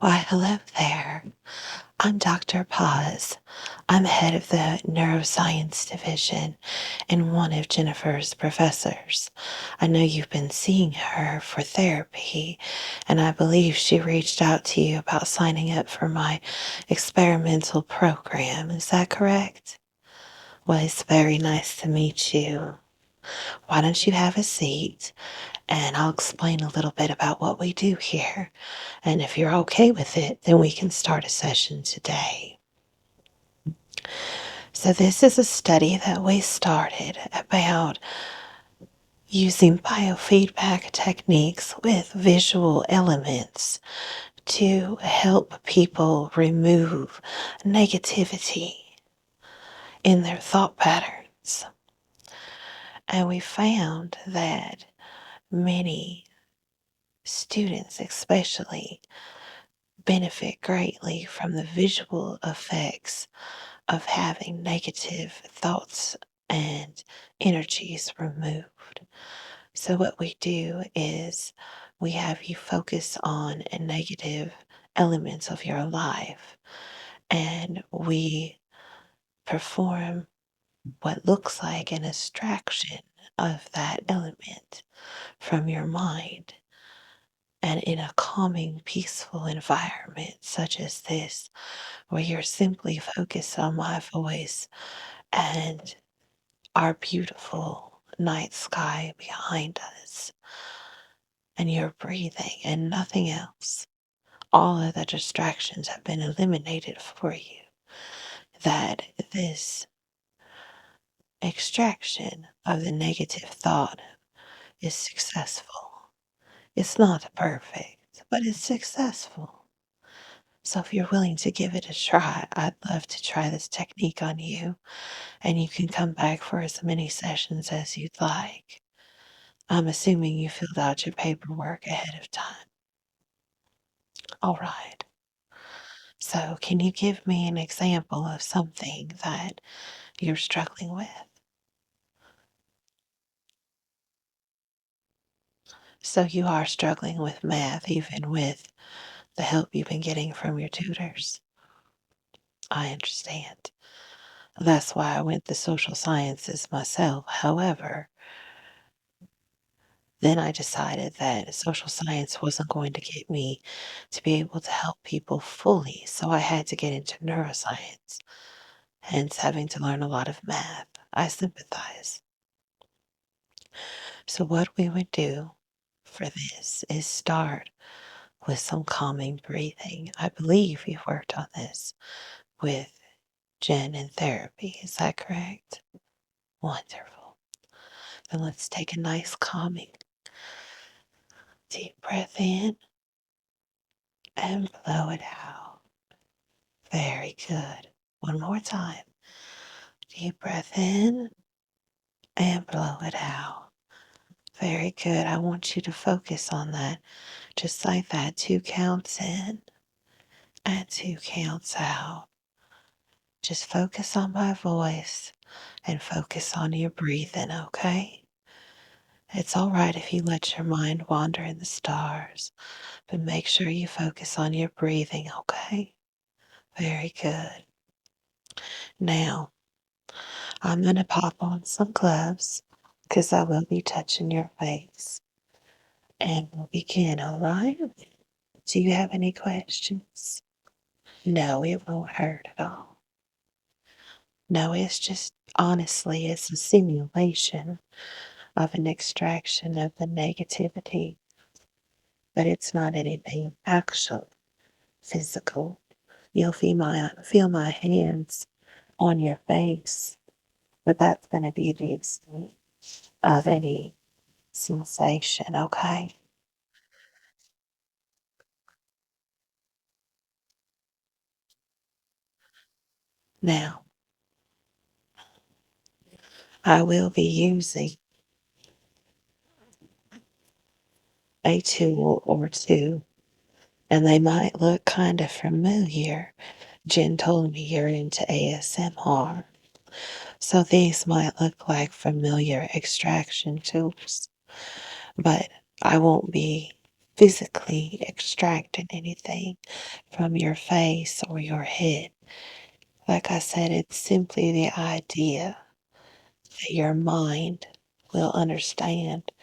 Why, hello there. I'm Dr. Paz. I'm head of the neuroscience division and one of Jennifer's professors. I know you've been seeing her for therapy, and I believe she reached out to you about signing up for my experimental program. Is that correct? Well, it's very nice to meet you. Why don't you have a seat and I'll explain a little bit about what we do here. And if you're okay with it, then we can start a session today. So, this is a study that we started about using biofeedback techniques with visual elements to help people remove negativity in their thought patterns. And we found that many students, especially, benefit greatly from the visual effects of having negative thoughts and energies removed. So, what we do is we have you focus on a negative elements of your life, and we perform what looks like an extraction of that element from your mind. And in a calming, peaceful environment such as this, where you're simply focused on my voice and our beautiful night sky behind us, and you're breathing and nothing else. All of the distractions have been eliminated for you. That this extraction of the negative thought is successful. It's not perfect, but it's successful. So if you're willing to give it a try, I'd love to try this technique on you, and you can come back for as many sessions as you'd like. I'm assuming you filled out your paperwork ahead of time. All right. So, can you give me an example of something that you're struggling with? So, you are struggling with math, even with the help you've been getting from your tutors. I understand. That's why I went the social sciences myself. However, then I decided that social science wasn't going to get me to be able to help people fully. So, I had to get into neuroscience, hence having to learn a lot of math. I sympathize. So, what we would do for this is start with some calming breathing. I believe you've worked on this with Jen in therapy. Is that correct? Wonderful. Then let's take a nice calming deep breath in and blow it out. Very good. One more time. Deep breath in and blow it out. Very good. I want you to focus on that. Just like that. 2 counts in and 2 counts out. Just focus on my voice and focus on your breathing, okay? It's all right if you let your mind wander in the stars, but make sure you focus on your breathing, okay? Very good. Now, I'm going to pop on some gloves because I will be touching your face. And we'll begin, all right? Do you have any questions? No, it won't hurt at all. No, it's just honestly, it's a simulation of an extraction of the negativity, but it's not anything actual, physical. You'll feel my hands on your face, but that's going to be the extent of any sensation, okay? Now, I will be using a tool or two, and they might look kind of familiar. Jen told me you're into ASMR. So these might look like familiar extraction tools, but I won't be physically extracting anything from your face or your head. Like I said, it's simply the idea that your mind will understand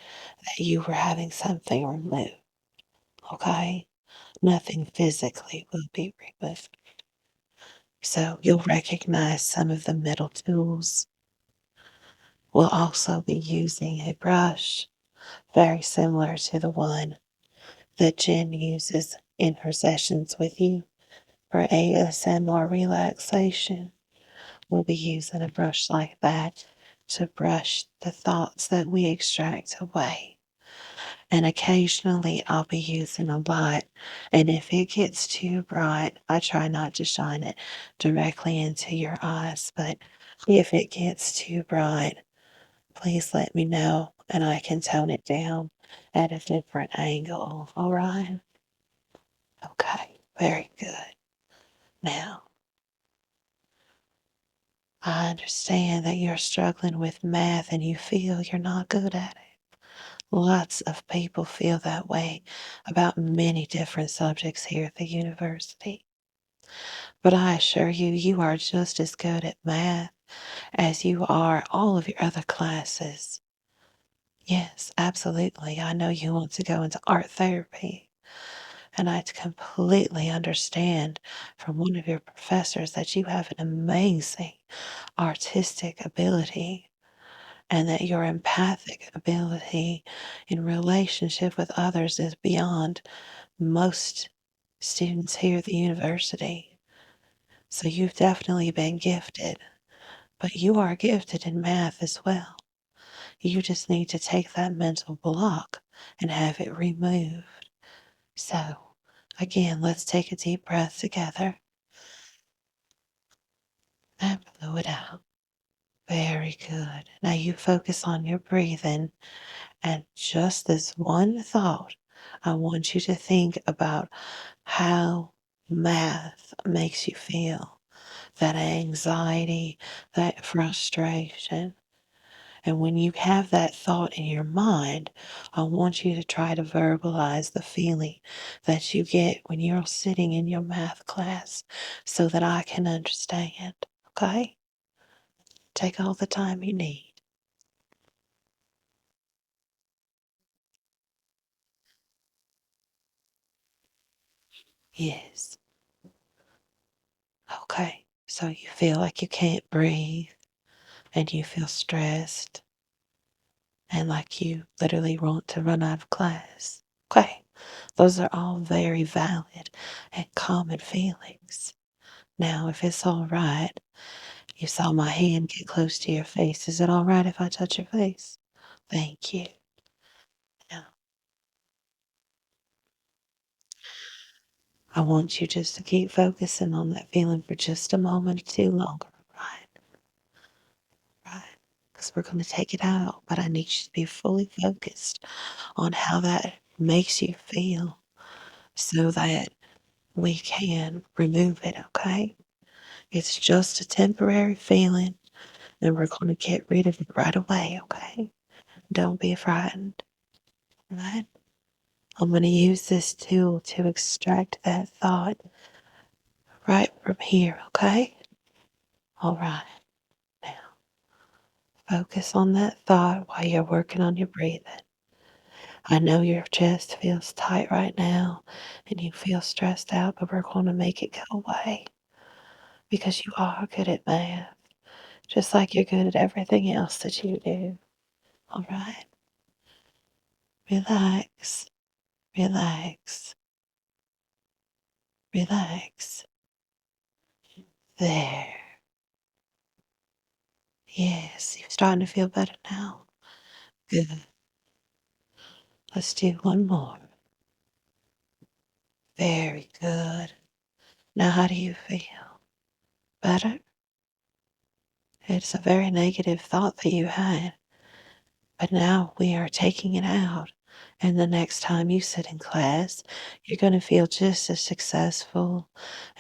that you were having something removed. Okay? Nothing physically will be removed. So you'll recognize some of the metal tools. We'll also be using a brush very similar to the one that Jen uses in her sessions with you for ASMR relaxation. We'll be using a brush like that to brush the thoughts that we extract away. And occasionally I'll be using a light. And if it gets too bright, I try not to shine it directly into your eyes. But if it gets too bright, please let me know and I can tone it down at a different angle. All right? Okay, very good. Now, I understand that you're struggling with math and you feel you're not good at it. Lots of people feel that way about many different subjects here at the university. But I assure you, you are just as good at math as you are all of your other classes. Yes, absolutely. I know you want to go into art therapy, and I completely understand from one of your professors that you have an amazing artistic ability and that your empathic ability in relationship with others is beyond most students here at the university. So you've definitely been gifted, but you are gifted in math as well. You just need to take that mental block and have it removed. So, again, let's take a deep breath together and blow it out. Very good. Now you focus on your breathing and just this one thought. I want you to think about how math makes you feel. That anxiety, that frustration. And when you have that thought in your mind, I want you to try to verbalize the feeling that you get when you're sitting in your math class so that I can understand. Okay? Take all the time you need. Yes. Okay. So you feel like you can't breathe and you feel stressed and like you literally want to run out of class. Okay. Those are all very valid and common feelings. Now, if it's all right, you saw my hand get close to your face. Is it all right if I touch your face? Thank you. Now, I want you just to keep focusing on that feeling for just a moment or two longer, right? Right. Because we're going to take it out, but I need you to be fully focused on how that makes you feel so that we can remove it, okay? It's just a temporary feeling, and we're going to get rid of it right away, okay? Don't be frightened, right? I'm going to use this tool to extract that thought right from here, okay? All right. Now, focus on that thought while you're working on your breathing. I know your chest feels tight right now and you feel stressed out, but we're going to make it go away because you are good at math, just like you're good at everything else that you do. All right. Relax, relax, relax. There. Yes, you're starting to feel better now. Good. Let's do one more. Very good. Now, how do you feel? Better? It's a very negative thought that you had, but now we are taking it out. And the next time you sit in class, you're going to feel just as successful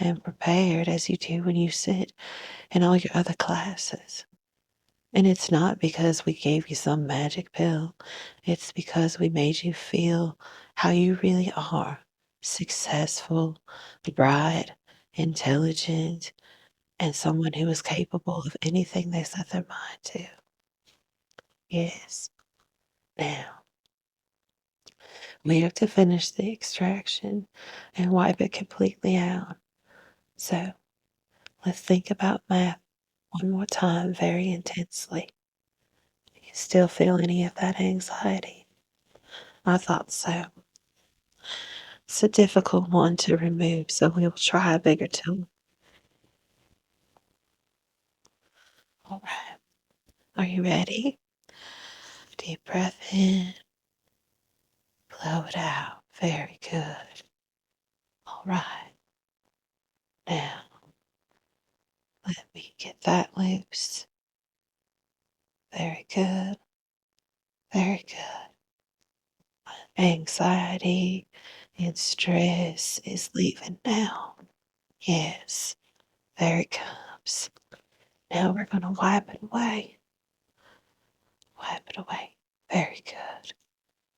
and prepared as you do when you sit in all your other classes. And it's not because we gave you some magic pill. It's because we made you feel how you really are: successful, bright, intelligent, and someone who is capable of anything they set their mind to. Yes. Now, we have to finish the extraction and wipe it completely out. So, let's think about math one more time very intensely. Do you still feel any of that anxiety? I thought so. It's a difficult one to remove, so we'll try a bigger tool. All right. Are you ready? Deep breath in, blow it out. Very good. All right. Now, let me get that loose. Very good. Very good. Anxiety and stress is leaving now. Yes. There it comes. Now we're going to wipe it away. Wipe it away. Very good.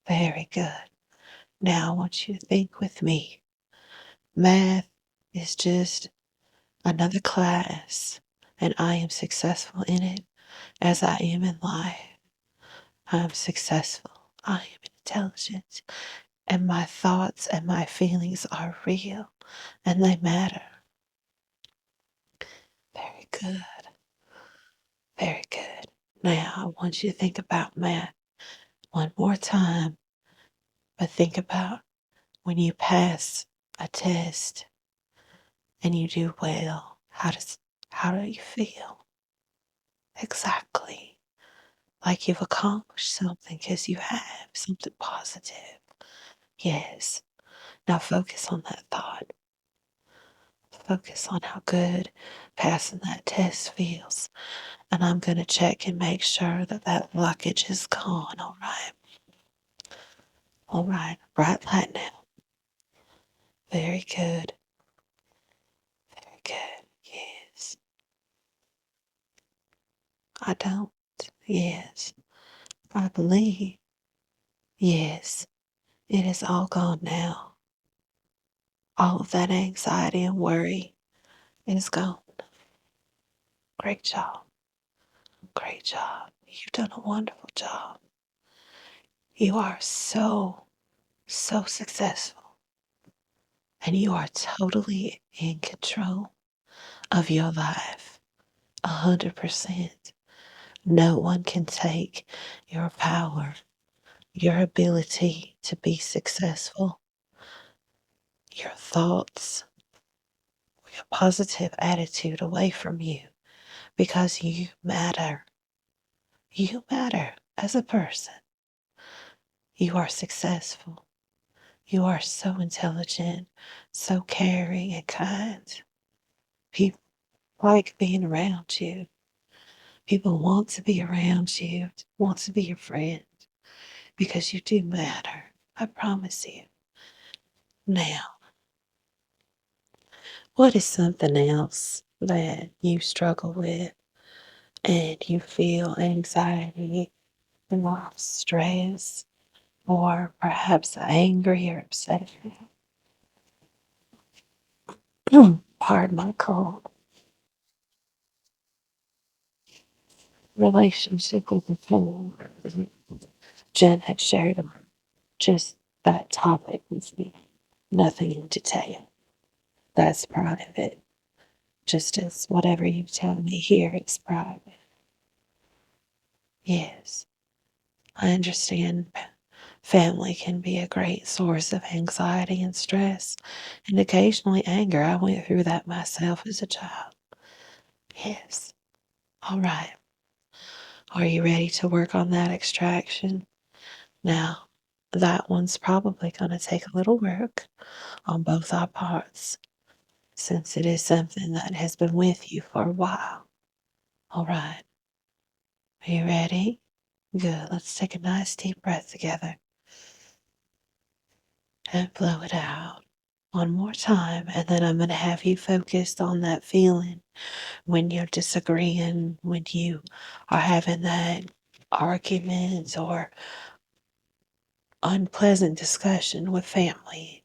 Very good. Now I want you to think with me. Math is just another class, and I am successful in it as I am in life. I am successful. I am intelligent, and my thoughts and my feelings are real, and they matter. Very good. Very good. Now I want you to think about math one more time, but think about when you pass a test and you do well. How do you feel? Exactly. Like you've accomplished something because you have something positive. Yes. Now focus on that thought. Focus on how good passing that test feels. And I'm going to check and make sure that that blockage is gone. All right. All right. Bright light now. Very good. Very good. Yes. I don't. Yes. I believe. Yes. It is all gone now. All of that anxiety and worry is gone. Great job. Great job. You've done a wonderful job. You are so, so successful. And you are totally in control of your life. 100%. No one can take your power, your ability to be successful, your thoughts, your positive attitude away from you because you matter. You matter as a person. You are successful. You are so intelligent, so caring and kind. People like being around you. People want to be around you, want to be your friend because you do matter. I promise you. Now, what is something else that you struggle with and you feel anxiety or stress or perhaps angry or upset about? Pardon my cold. Relationship with the phone. Jen had shared just that topic with me. Nothing in detail. That's private. Just as whatever you tell me here is private. Yes, I understand family can be a great source of anxiety and stress, and occasionally anger. I went through that myself as a child. Yes. All right. Are you ready to work on that extraction? Now, that one's probably going to take a little work on both our parts since it is something that has been with you for a while. All right. Are you ready? Good. Let's take a nice deep breath together and blow it out. one more time, and then I'm going to have you focus on that feeling when you're disagreeing, when you are having that argument or unpleasant discussion with family,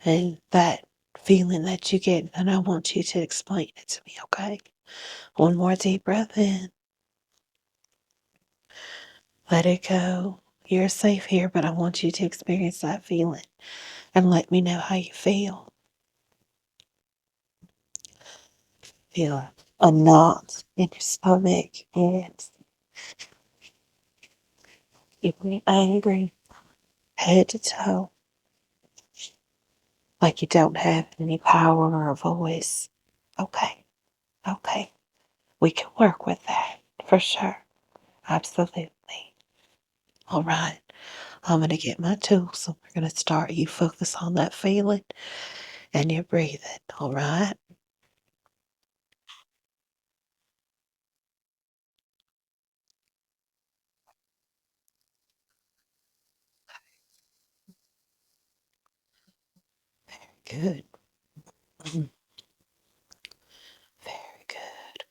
and that feeling that you get. And I want you to explain it to me, okay? One more deep breath in, let it go. You're safe here, but I want you to experience that feeling and let me know how you feel. Feel a knot in your stomach and you feel angry, head to toe, like you don't have any power or voice. Okay, okay. We can work with that for sure. Absolutely. All right. I'm going to get my tools and we're going to start. You focus on that feeling and you're breathing. All right. Good. Mm, very good.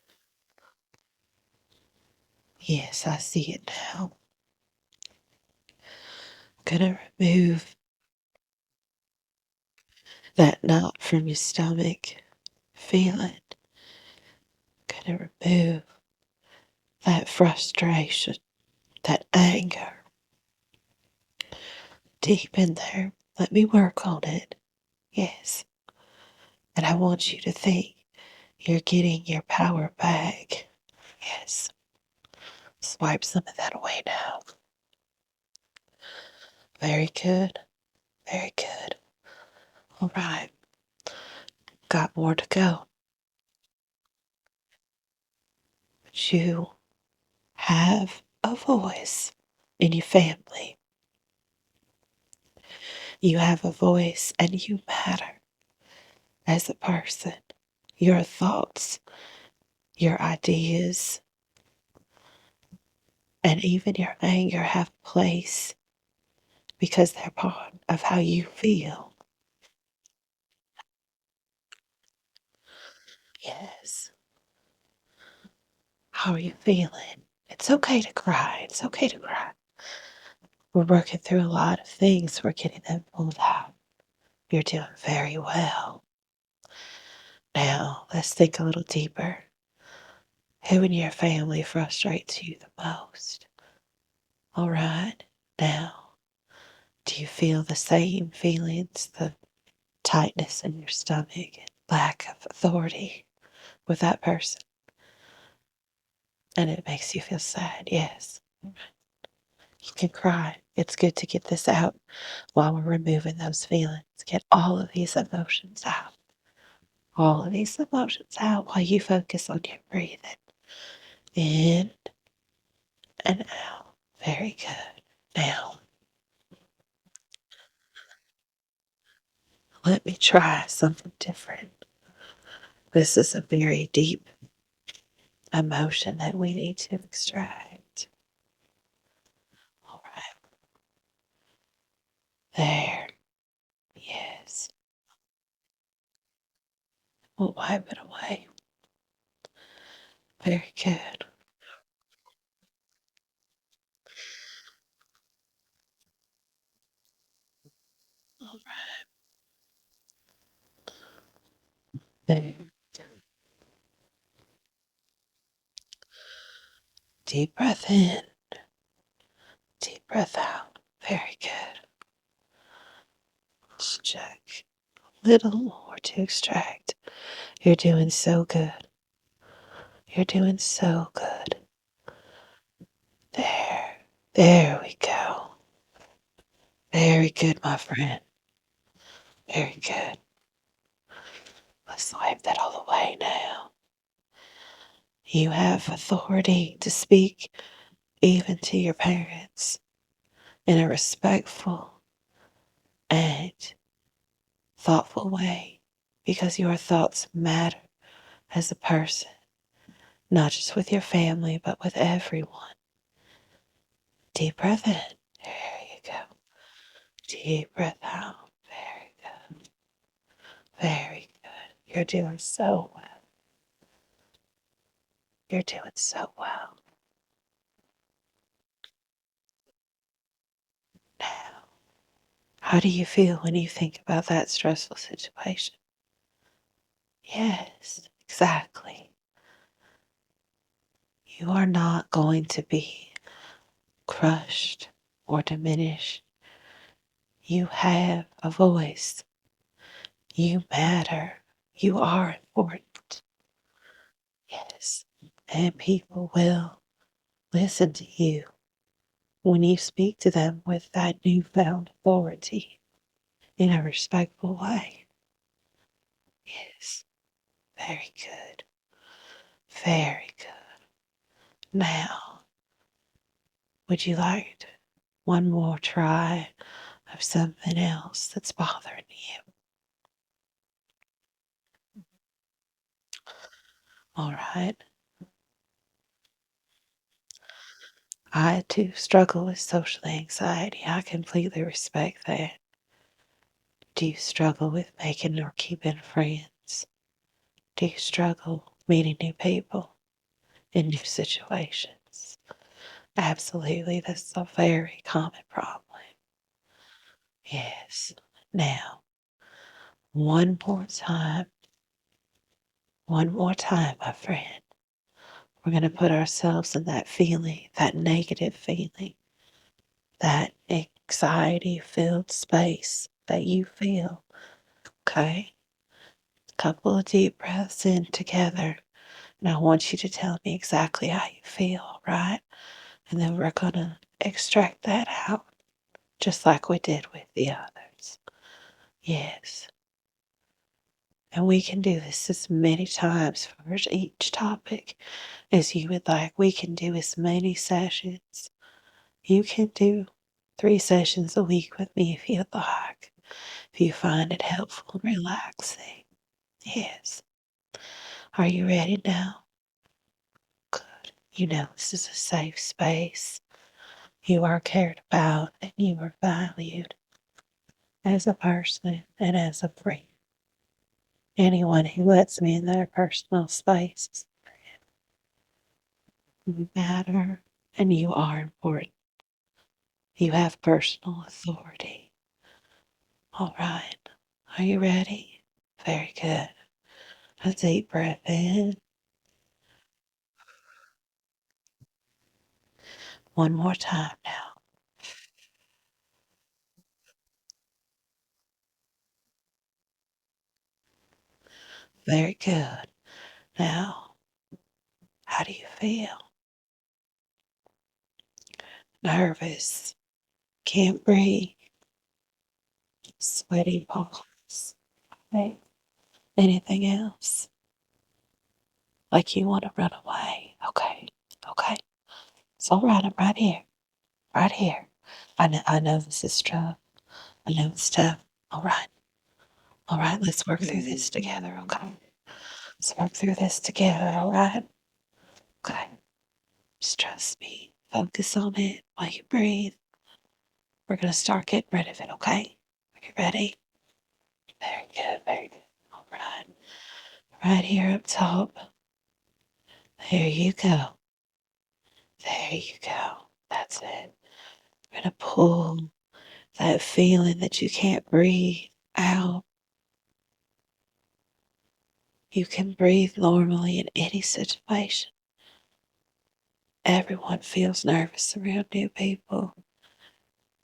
Yes, I see it now. Gonna remove that knot from your stomach. Feel it. Gonna remove that frustration, that anger deep in there. Let me work on it. Yes. And I want you to think you're getting your power back. Yes. Swipe some of that away now. Very good. Very good. All right. Got more to go. But you have a voice in your family. You have a voice and you matter as a person. Your thoughts, your ideas, and even your anger have a place because they're part of how you feel. Yes. How are you feeling? It's okay to cry. It's okay to cry. We're working through a lot of things. We're getting them pulled out. You're doing very well. Now, let's think a little deeper. Who in your family frustrates you the most? All right. Now, do you feel the same feelings, the tightness in your stomach and lack of authority with that person? And it makes you feel sad. Yes. You can cry. It's good to get this out while we're removing those feelings. Get all of these emotions out. All of these emotions out while you focus on your breathing. In and out. Very good. Now, let me try something different. This is a very deep emotion that we need to extract. All right. There. Yes. We'll wipe it away. Very good. All right. There. Deep breath in. Deep breath out. Very good. Let's check. A little more to extract. You're doing so good. You're doing so good. There. There we go. Very good, my friend. Very good. Let's wipe that all away now. You have authority to speak even to your parents in a respectful and thoughtful way because your thoughts matter as a person, not just with your family, but with everyone. Deep breath in. There you go. Deep breath out. Very good. Very good. You're doing so well. You're doing so well. Now, how do you feel when you think about that stressful situation? Yes, exactly. You are not going to be crushed or diminished. You have a voice. You matter. You are important. Yes. And people will listen to you when you speak to them with that newfound authority in a respectful way. Yes. Very good. Very good. Now, would you like one more try of something else that's bothering you? All right. I too struggle with social anxiety. I completely respect that. Do you struggle with making or keeping friends? Do you struggle meeting new people in new situations? Absolutely, that's a very common problem. Yes. Now, one one more time, my friend. We're going to put ourselves in that feeling, that negative feeling, that anxiety filled space that you feel. Okay? Couple of deep breaths in together. And I want you to tell me exactly how you feel, right? And then we're going to extract that out, just like we did with the others. Yes. And we can do this as many times for each topic as you would like. We can do as many sessions. You can do 3 sessions a week with me if you'd like, if you find it helpful and relaxing. Yes. Are you ready now? Good. You know this is a safe space. You are cared about and you are valued as a person and as a friend. Anyone who lets me in their personal space, you matter and you are important. You have personal authority. All right. Are you ready? Very good. A deep breath in. One more time now. Very good. Now, how do you feel? Nervous. Can't breathe. Sweaty palms. Okay. Anything else? Like you want to run away. Okay. Okay. It's all right. I'm right here. Right here. I know this is tough. I know it's tough. All right. All right. Let's work through this together. Okay. Let's work through this together. All right. Okay. Just trust me. Focus on it while you breathe. We're going to start getting rid of it. Okay. Are you ready? Very good. Very good. All right. Right here up top. There you go. There you go. That's it. We're going to pull that feeling that you can't breathe out. You can breathe normally in any situation. Everyone feels nervous around new people,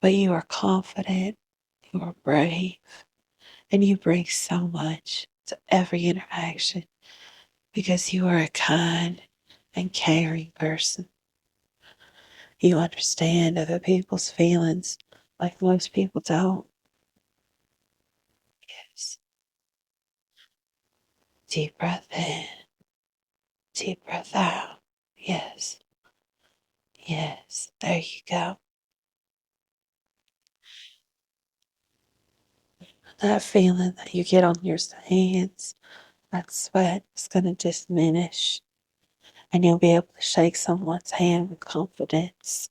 but you are confident, you are brave, and you bring so much to every interaction because you are a kind and caring person. You understand other people's feelings like most people don't. Yes. Deep breath in, deep breath out. Yes, yes, there you go. That feeling that you get on your hands, that sweat is going to diminish, and you'll be able to shake someone's hand with confidence.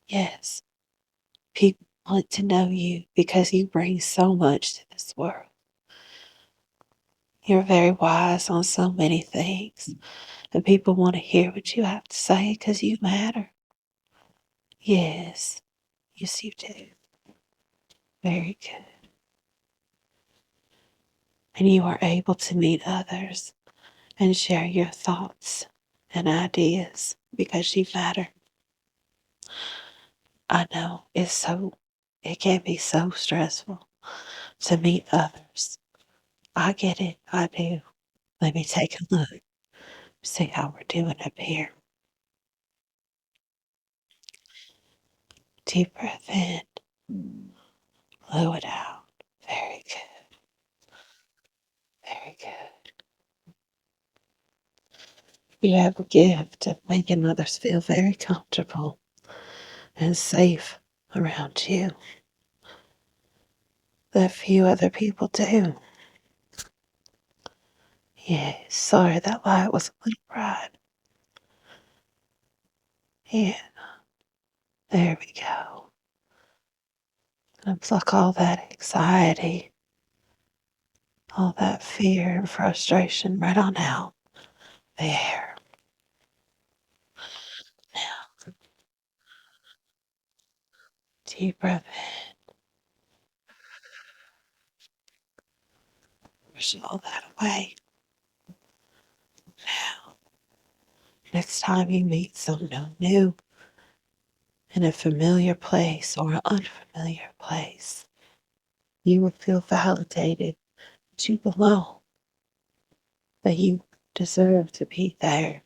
Yes, people want to know you because you bring so much to this world. You're very wise on so many things, and people want to hear what you have to say because you matter. Yes, yes, you do. Very good. And you are able to meet others and share your thoughts and ideas because you matter. I know it can be so stressful to meet others. I get it. I do. Let me take a look, see how we're doing up here. Deep breath in, blow it out. Very good. Very good. You have a gift of making others feel very comfortable and safe around you that few other people do. Yeah, sorry that light was a little bright. Yeah, there we go. Looks like all that anxiety, all that fear and frustration right on out. There. Now, deep breath in. Push all that away. Now, next time you meet someone new in a familiar place or an unfamiliar place, you will feel validated that you belong, that you deserve to be there.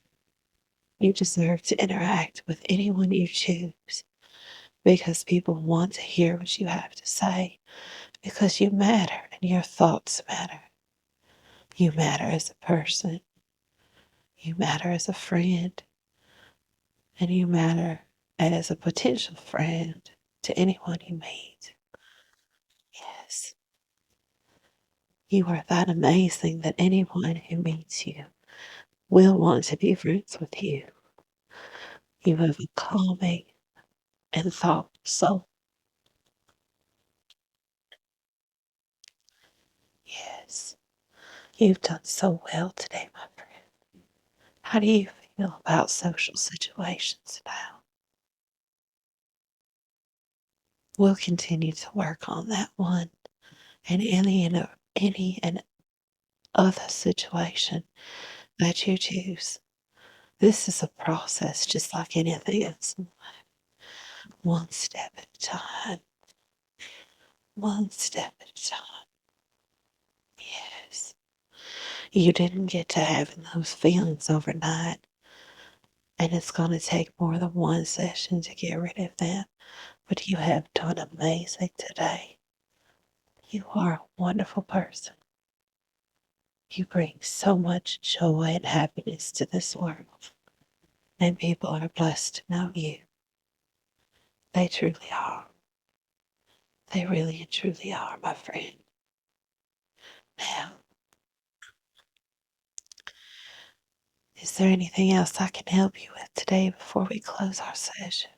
You deserve to interact with anyone you choose because people want to hear what you have to say because you matter and your thoughts matter. You matter as a person. You matter as a friend. And you matter as a potential friend to anyone you meet. Yes. You are that amazing that anyone who meets you will want to be friends with you. You have a calming and thoughtful soul. Yes. You've done so well today, my friend. How do you feel about social situations now? We'll continue to work on that one and any and other situation that you choose. This is a process just like anything else in life. One step at a time. One step at a time. Yes. You didn't get to having those feelings overnight, and it's going to take more than one session to get rid of them. But you have done amazing today. You are a wonderful person. You bring so much joy and happiness to this world, and people are blessed to know you. They truly are. They really and truly are, my friend. Now, is there anything else I can help you with today before we close our session?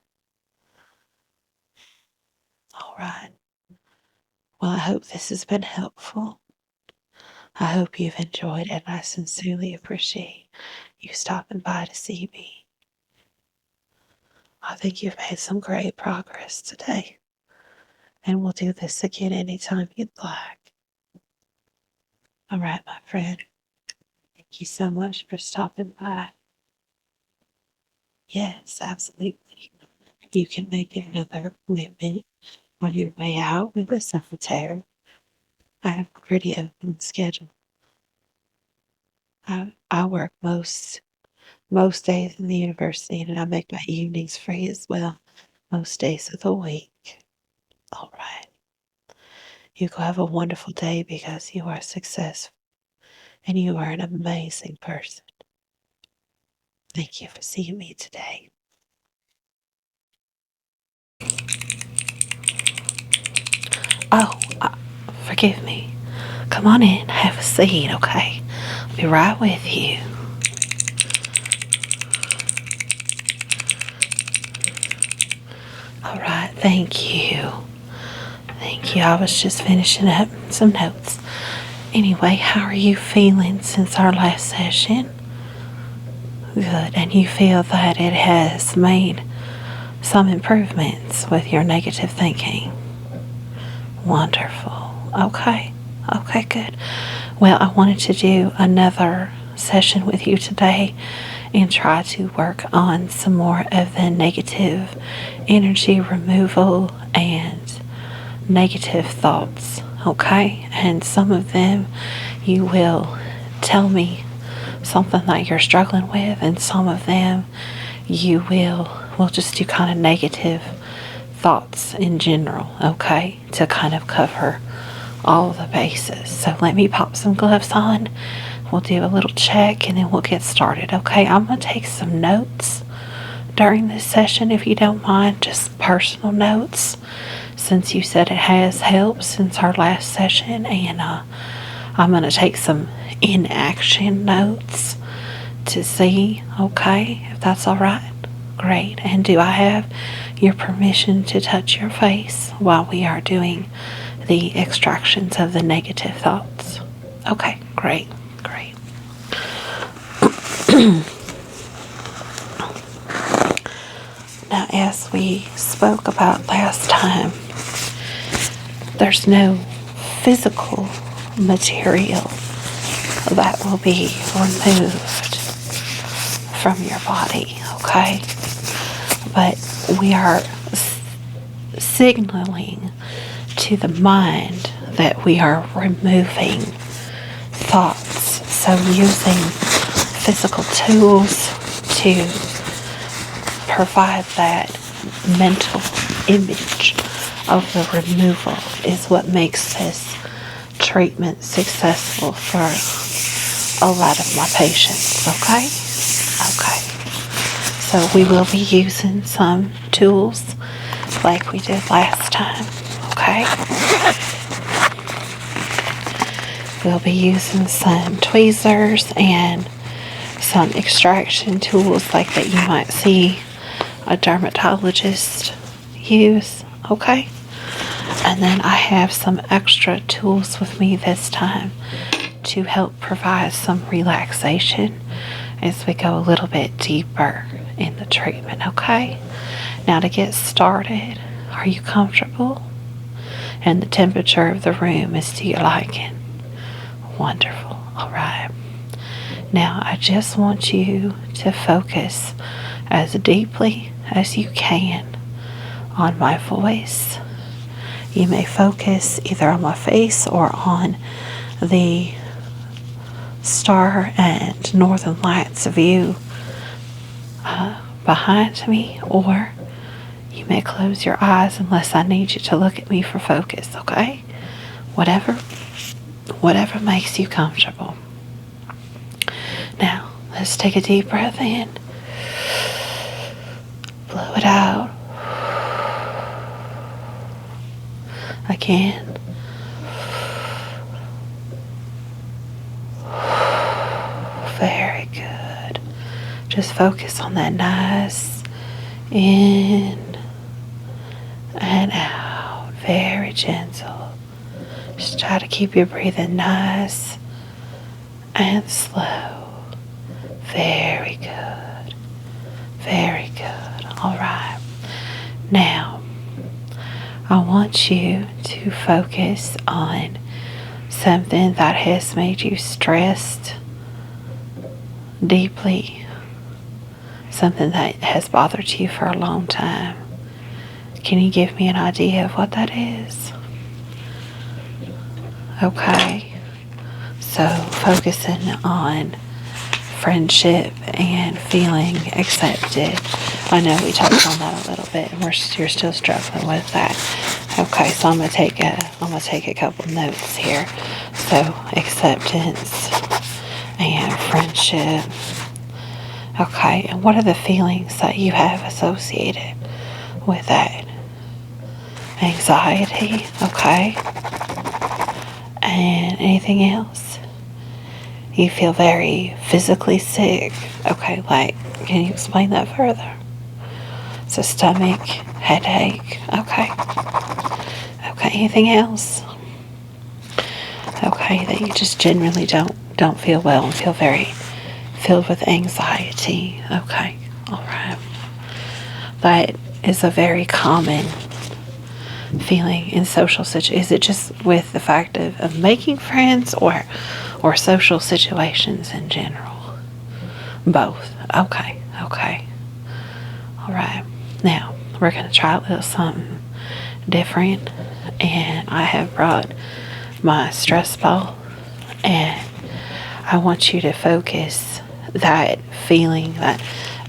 All right. Well, I hope this has been helpful. I hope you've enjoyed it, and I sincerely appreciate you stopping by to see me. I think you've made some great progress today, and we'll do this again anytime you'd like. All right, my friend. Thank you so much for stopping by. Yes, absolutely. You can make another appointment on your way out with the secretary. I have a pretty open schedule. I work most days in the university, and I make my evenings free as well most days of the week. All right. You go have a wonderful day because you are successful and you are an amazing person. Thank you for seeing me today. Oh, forgive me. Come on in, have a seat, okay? I'll be right with you. All right, thank you. Thank you. I was just finishing up some notes. Anyway, how are you feeling since our last session? Good. And you feel that it has made some improvements with your negative thinking? Wonderful. Okay. Okay, good. Well, I wanted to do another session with you today and try to work on some more of the negative energy removal and negative thoughts. Okay? And some of them you will tell me something that you're struggling with, and some of them we'll just do kind of negative thoughts in general, okay, to kind of cover all the bases. So let me pop some gloves on. We'll do a little check and then we'll get started, okay? I'm going to take some notes during this session, if you don't mind, just personal notes, since you said it has helped since our last session. And I'm going to take some inaction notes to see, okay, if that's all right. Great. And do I have your permission to touch your face while we are doing the extractions of the negative thoughts? Okay, great, great. Now, as we spoke about last time, there's no physical material that will be removed from your body, okay? But we are signaling to the mind that we are removing thoughts. So using physical tools to provide that mental image of the removal is what makes this treatment successful for a lot of my patients, okay? Okay. So we will be using some tools like we did last time, okay? We'll be using some tweezers and some extraction tools like that you might see a dermatologist use, okay? And then I have some extra tools with me this time to help provide some relaxation as we go a little bit deeper in the treatment, okay? Now, to get started, are you comfortable? And the temperature of the room is to your liking? Wonderful. All right. Now, I just want you to focus as deeply as you can on my voice. You may focus either on my face or on the star and northern lights view behind me, or you may close your eyes unless I need you to look at me for focus, okay? Whatever makes you comfortable. Now, let's take a deep breath in. Blow it out. Again. Very good. Just focus on that nice in and out. Very gentle. Just try to keep your breathing nice and slow. Very good. Very good. All right. Now, I want you to focus on something that has made you stressed deeply, something that has bothered you for a long time. Can you give me an idea of what that is? Okay, so focusing on friendship and feeling accepted. I know we touched on that a little bit, and you're still struggling with that. Okay, so I'm gonna take a couple notes here. So acceptance and friendship. Okay, and what are the feelings that you have associated with that? Anxiety. Okay. And anything else? You feel very physically sick. Okay, like, can you explain that further? So stomach, headache. Okay. Okay, anything else? Okay, that you just generally don't feel well and feel very filled with anxiety. Okay, all right. That is a very common feeling in social situations. Is it just with the fact of making friends or social situations in general? Both. Okay, okay. All right. Now we're gonna try a little something different, and I have brought my stress ball, and I want you to focus that feeling, that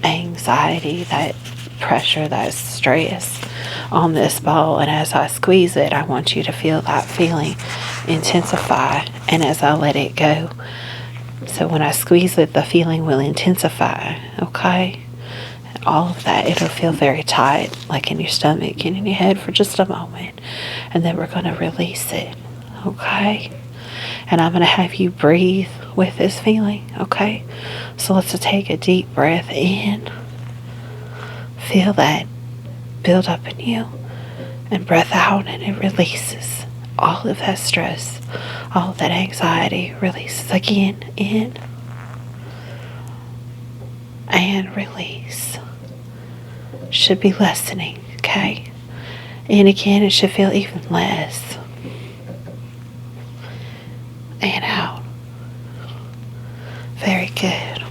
anxiety, that pressure, that stress on this ball. And as I squeeze it, I want you to feel that feeling intensify. And as I let it go, so when I squeeze it, the feeling will intensify. Okay? And all of that, it'll feel very tight, like in your stomach and in your head for just a moment. And then we're going to release it. Okay? And I'm going to have you breathe with this feeling, okay? So let's take a deep breath in. Feel that build up in you. And breath out, and it releases all of that stress, all of that anxiety. Releases again, in. And release. Should be lessening, okay? And again, it should feel even less. And out. Very good.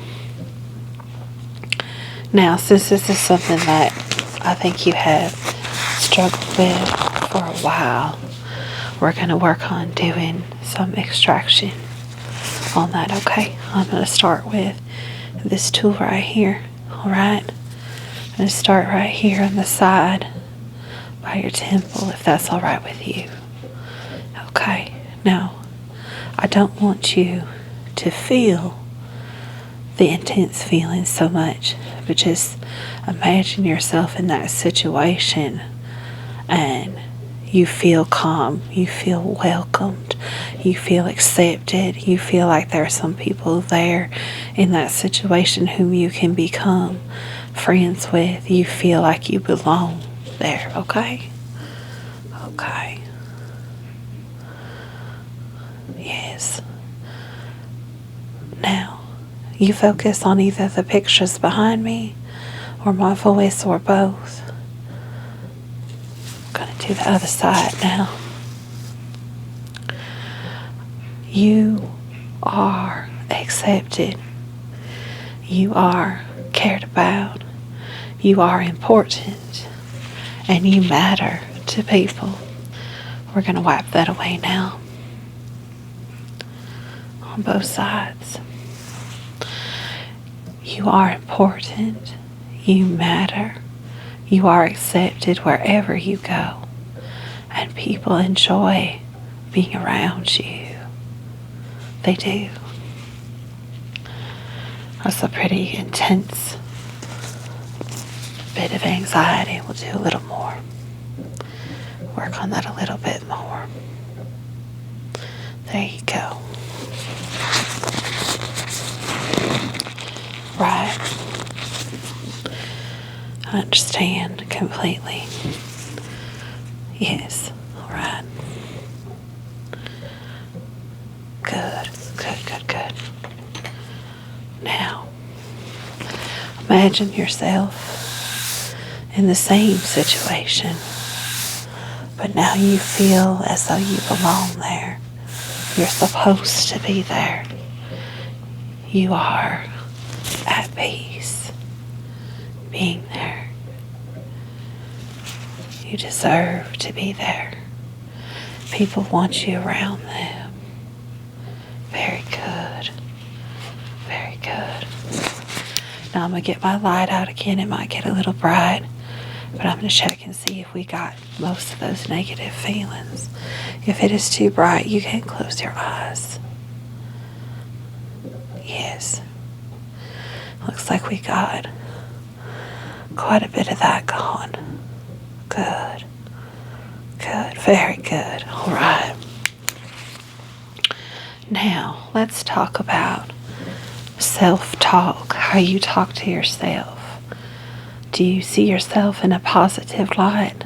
Now, since this is something that I think you have struggled with for a while, we're going to work on doing some extraction on that, okay? I'm going to start with this tool right here, alright? I'm going to start right here on the side by your temple, if that's alright with you. Okay, now, I don't want you to feel the intense feelings so much, but just imagine yourself in that situation and you feel calm, you feel welcomed, you feel accepted, you feel like there are some people there in that situation whom you can become friends with. You feel like you belong there, okay? Okay. Yes. Now, you focus on either the pictures behind me or my voice or both. I'm going to do the other side now. You are accepted. You are cared about. You are important. And you matter to people. We're going to wipe that away now. On both sides. You are important. You matter. You are accepted wherever you go. And people enjoy being around you. They do. That's a pretty intense bit of anxiety. We'll do a little more. Work on that a little bit more. There you go. Right. I understand completely. Yes. All right. Good. Good. Now, imagine yourself in the same situation, but now you feel as though you belong there. You're supposed to be there. You are at peace being there. You deserve to be there. People want you around them. Very good. Very good. Now I'm going to get my light out again. It might get a little bright, but I'm going to check and see if we got most of those negative feelings. If it is too bright, you can close your eyes. Yes. Looks like we got quite a bit of that gone. Good. Good. Very good. All right. Now, let's talk about self-talk, how you talk to yourself. Do you see yourself in a positive light?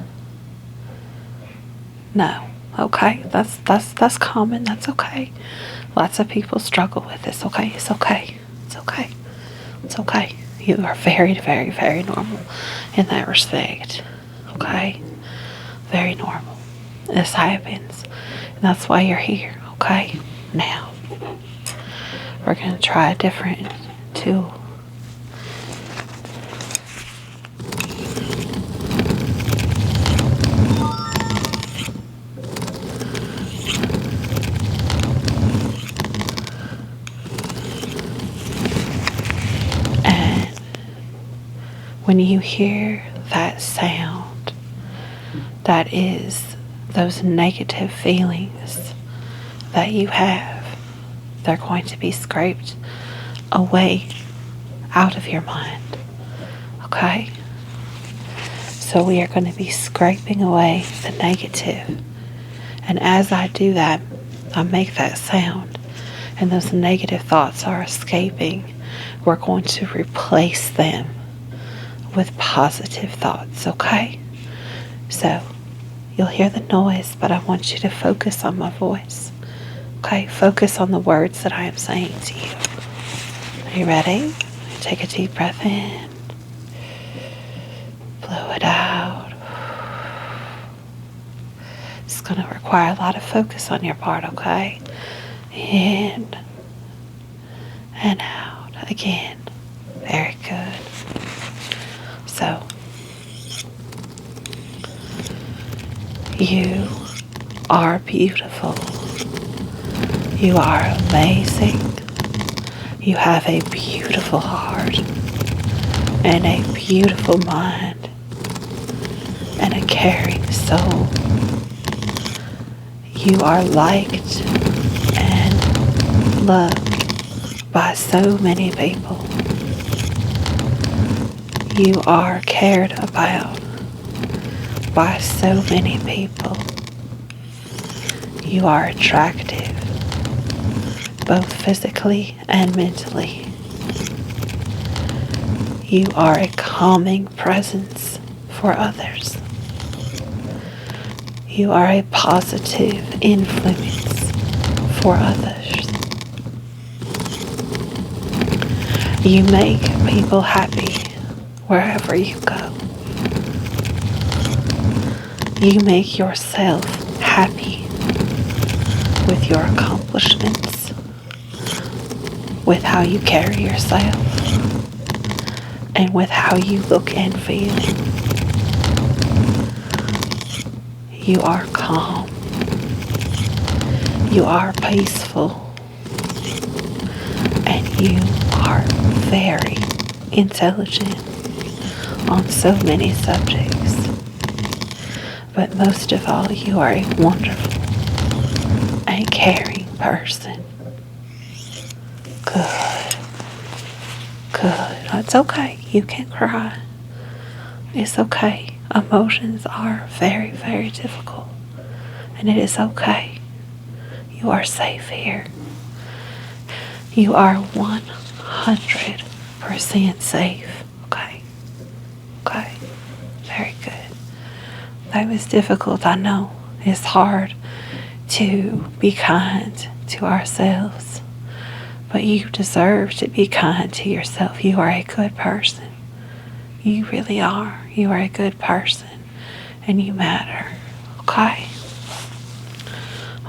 No. Okay, that's common. That's okay. Lots of people struggle with this. Okay, it's okay. It's okay. It's okay. You are very, very, very normal in that respect. Okay, very normal. This happens, and that's why you're here. Okay, now we're gonna try a different tool. When you hear that sound, that is those negative feelings that you have, they're going to be scraped away out of your mind. Okay? So we are going to be scraping away the negative. And as I do that, I make that sound, and those negative thoughts are escaping. We're going to replace them with positive thoughts, okay? So you'll hear the noise, but I want you to focus on my voice. Okay, focus on the words that I am saying to you. Are you ready? Take a deep breath in. Blow it out. It's going to require a lot of focus on your part, okay? In and out again. Very good. So, you are beautiful. You are amazing. You have a beautiful heart and a beautiful mind and a caring soul. You are liked and loved by so many people. You are cared about by so many people. You are attractive, both physically and mentally. You are a calming presence for others. You are a positive influence for others. You make people happy wherever you go. You make yourself happy with your accomplishments, with how you carry yourself, and with how you look and feel. You are calm. You are peaceful. And you are very intelligent on so many subjects. But most of all, you are a wonderful and caring person. Good. Good. It's okay. You can cry. It's okay. Emotions are very, very difficult. And it is okay. You are safe here. You are 100% safe. Okay? Okay. Very good. That was difficult, I know. It's hard to be kind to ourselves. But you deserve to be kind to yourself. You are a good person. You really are. You are a good person. And you matter. Okay?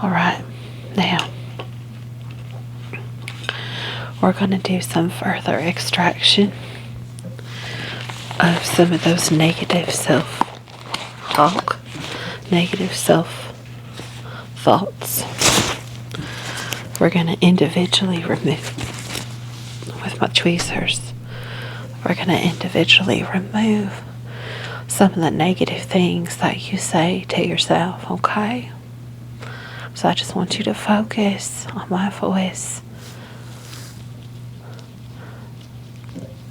Alright. Now, we're going to do some further extraction of some of those negative self-talk, negative self-thoughts. We're going to individually remove, with my tweezers, we're going to individually remove some of the negative things that you say to yourself, okay? So I just want you to focus on my voice.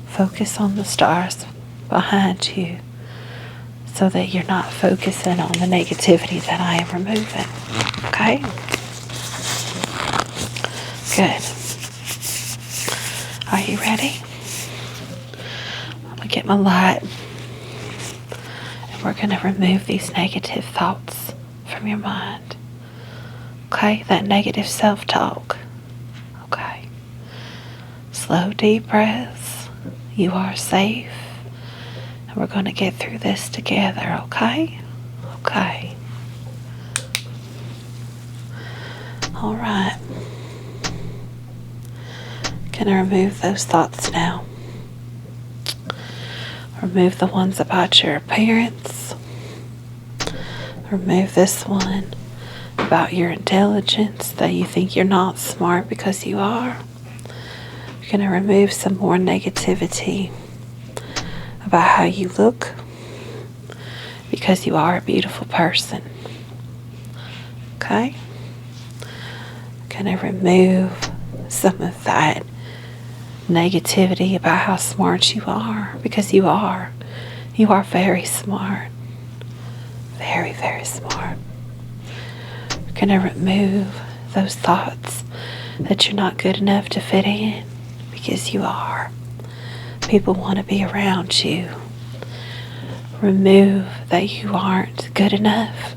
Focus on the stars behind you so that you're not focusing on the negativity that I am removing. Okay? Good. Are you ready? I'm going to get my light and we're going to remove these negative thoughts from your mind. Okay, that negative self-talk. Okay. Slow, deep breaths. You are safe. And we're going to get through this together, okay? Okay. All right. Gonna remove those thoughts now. Remove the ones about your appearance. Remove this one about your intelligence, that you think you're not smart because you are. You're gonna remove some more negativity about how you look, because you are a beautiful person. Okay? Gonna remove some of that negativity about how smart you are, because you are. You are very smart. Very, very smart. You're gonna remove those thoughts that you're not good enough to fit in, because you are. People want to be around you. Remove that you aren't good enough,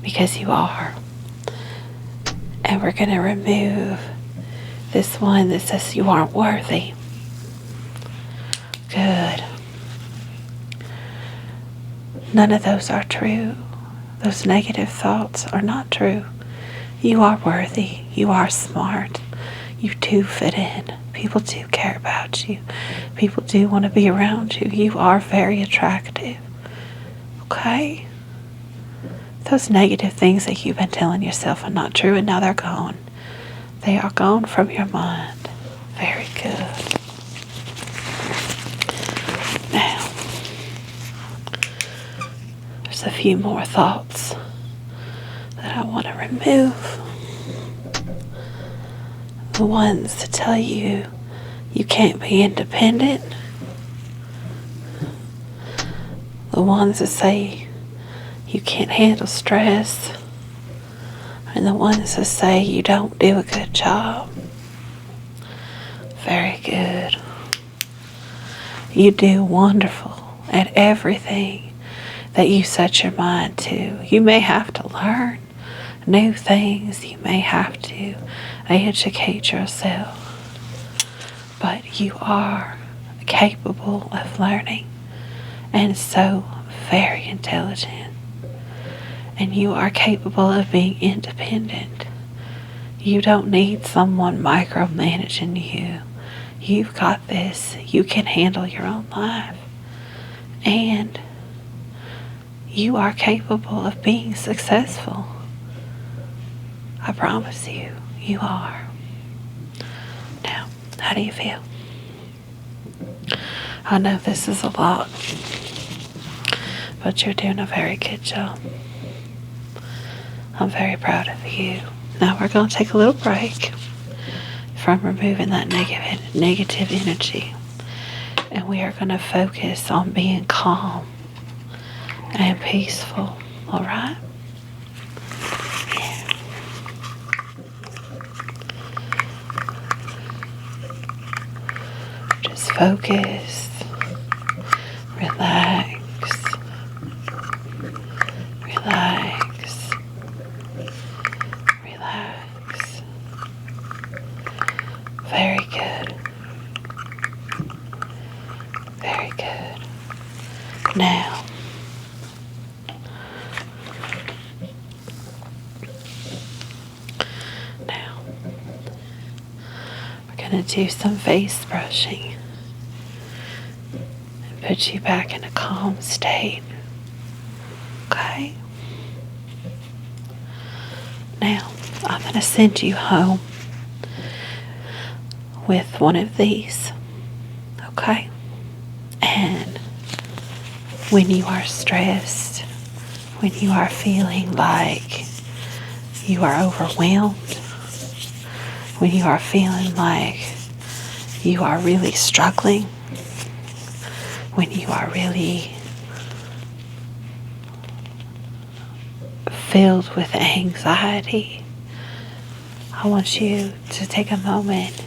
because you are. And we're going to remove this one that says you aren't worthy. Good. None of those are true. Those negative thoughts are not true. You are worthy. You are smart. You do fit in. People do care about you. People do want to be around you. You are very attractive. Okay? Those negative things that you've been telling yourself are not true, and now they're gone. They are gone from your mind. Very good. Now, there's a few more thoughts that I want to remove. The ones that tell you you can't be independent. The ones that say you can't handle stress. And the ones that say you don't do a good job. Very good. You do wonderful at everything that you set your mind to. You may have to learn new things. You may have to educate yourself. But you are capable of learning, and so very intelligent. And you are capable of being independent. You don't need someone micromanaging you. You've got this. You can handle your own life. And you are capable of being successful. I promise you, you are. Now, how do you feel? I know this is a lot, but you're doing a very good job. I'm very proud of you. Now we're going to take a little break from removing that negative energy. And we are going to focus on being calm and peaceful. All right? Yeah. Just focus. Relax. Relax. Relax. Very good. Very good. Now, we're going to do some face brushing and put you back in a calm state. Okay? Now, I'm going to send you home with one of these. Okay? And when you are stressed, when you are feeling like you are overwhelmed, when you are feeling like you are really struggling, when you are really filled with anxiety, I want you to take a moment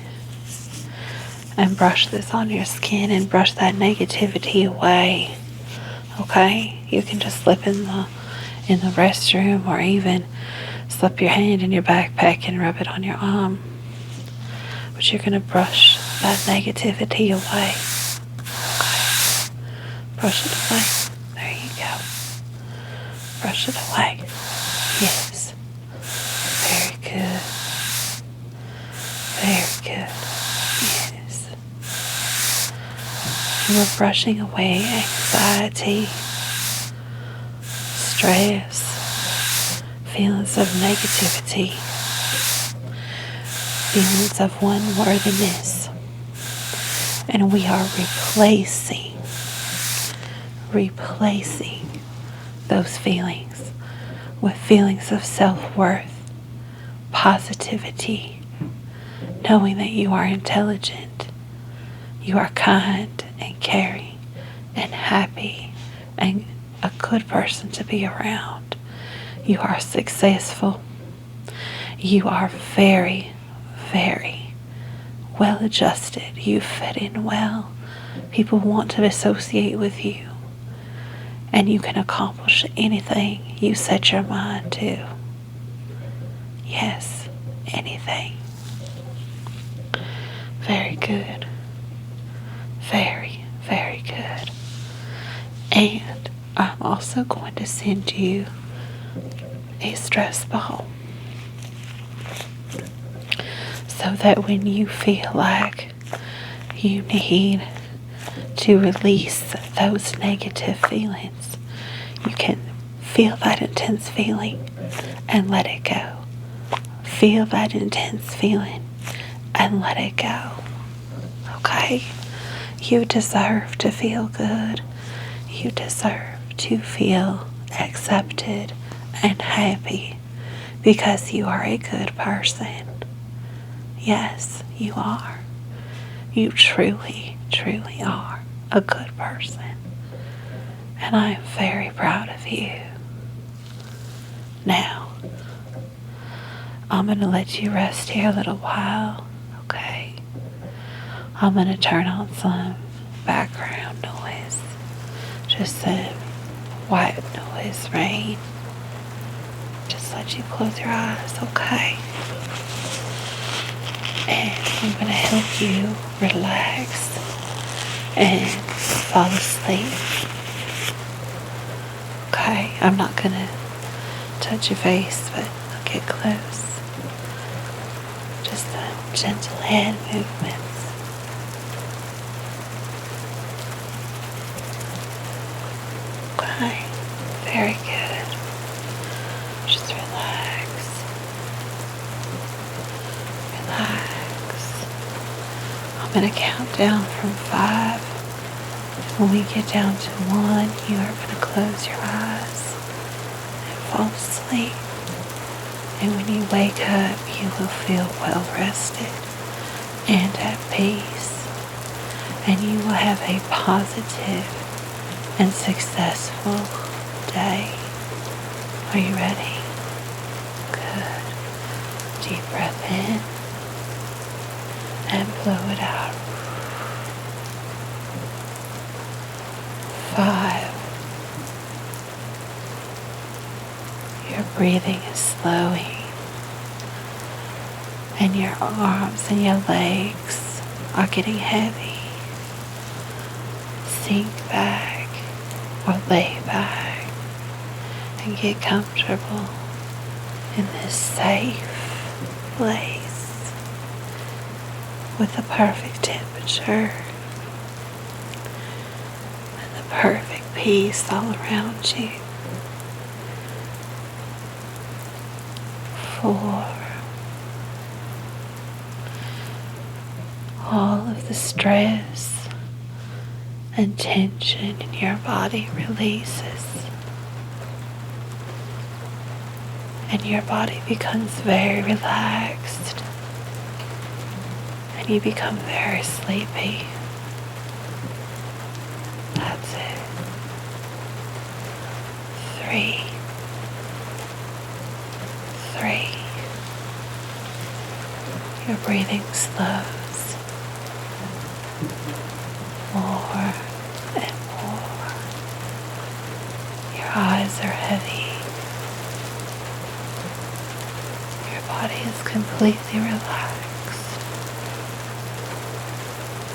and brush this on your skin and brush that negativity away. Okay? You can just slip in the restroom, or even slip your hand in your backpack and rub it on your arm. But you're going to brush that negativity away. Okay. Brush it away. There you go. Brush it away. Yes. Very good. Very good. Yes. You are brushing away anxiety, stress, feelings of negativity, feelings of unworthiness. And we are replacing those feelings with feelings of self-worth, positivity, knowing that you are intelligent, you are kind and caring and happy and a good person to be around. You are successful. You are very, very well adjusted. You fit in well. People want to associate with you. And you can accomplish anything you set your mind to. Yes, anything. Very good. Very, very good. And I'm also going to send you a stress ball, so that when you feel like you need to release those negative feelings, you can feel that intense feeling and let it go. Feel that intense feeling and let it go. Okay? You deserve to feel good. You deserve to feel accepted and happy because you are a good person. Yes, you are. You truly, truly are a good person. And I am very proud of you. Now, I'm going to let you rest here a little while, okay? I'm going to turn on some background noise. Just some white noise, rain. Just let you close your eyes, okay? And I'm going to help you relax and fall asleep. Okay, I'm not going to touch your face, but I'll get close. Just some gentle hand movements. Okay, very good. Just relax. Relax. I'm going to count down from 5. When we get down to 1, you are going to close your eyes and fall asleep. And when you wake up, you will feel well rested and at peace. And you will have a positive and successful day. Are you ready? Good. Deep breath in and blow it out. 5. Your breathing is slowing, and your arms and your legs are getting heavy. Sink back or lay back and get comfortable in this safe place with the perfect temperature and the perfect peace all around you. 4. All of the stress and tension in your body releases, and your body becomes very relaxed, and you become very sleepy. That's it. 3. Your breathing slows more and more. Your eyes are heavy. completely relaxed.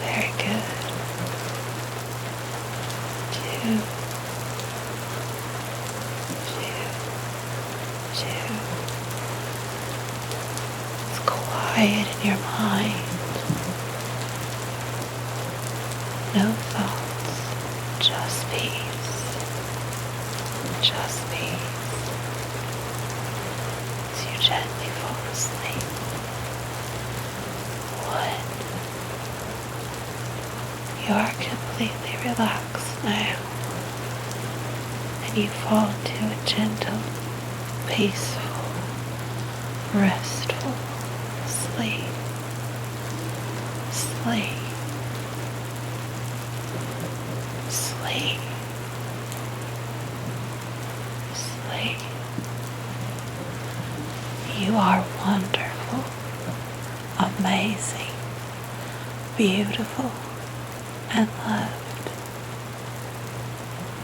Very good. 2, 2, 2. It's quiet in your mind. No thoughts, just peace. Just peace. As you gently fall asleep. 1. You are completely relaxed now. And you fall into a gentle, peaceful, restful sleep. Sleep. Sleep. Sleep. You are wonderful, amazing, beautiful, and loved.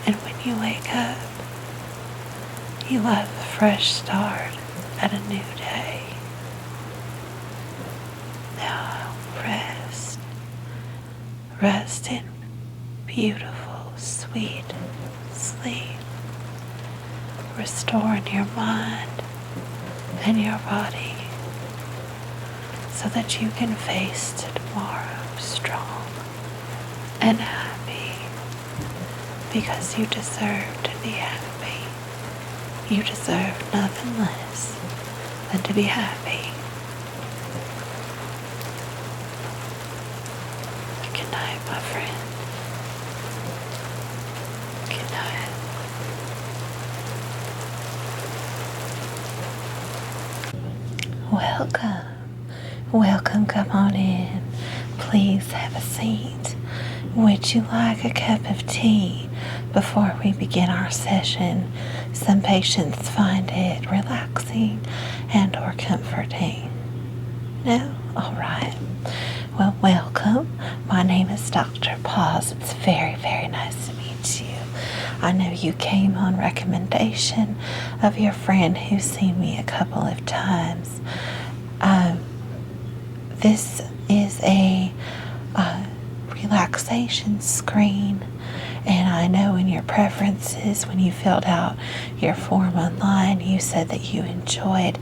And when you wake up, you have a fresh start at a new day. Now rest. Rest in beautiful, sweet sleep. Restoring your mind and your body so that you can face tomorrow strong and happy, because you deserve to be happy. You deserve nothing less than to be happy. Good night, my friend. Good night. Welcome. Welcome, come on in. Please have a seat. Would you like a cup of tea before we begin our session? Some patients find it relaxing and or comforting. No? All right. Well, welcome. My name is Dr. Paz. It's very, very nice to meet you. I know you came on recommendation of your friend who's seen me a couple of times. This is a relaxation screen, and I know in your preferences when you filled out your form online, you said that you enjoyed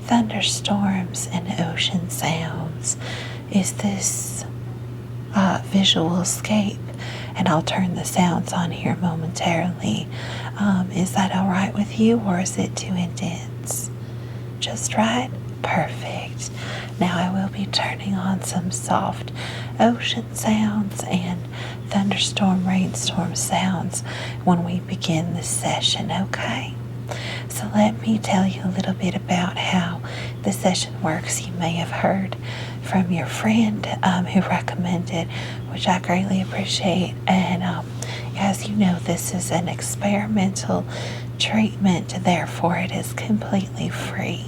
thunderstorms and ocean sounds. Is this visual escape? And I'll turn the sounds on here momentarily. Is that all right with you, or is it too intense? Just right? Perfect. Now I will be turning on some soft ocean sounds and thunderstorm, rainstorm sounds when we begin this session, okay? So let me tell you a little bit about how the session works. You may have heard from your friend who recommended, which I greatly appreciate. And as you know, this is an experimental treatment, therefore it is completely free.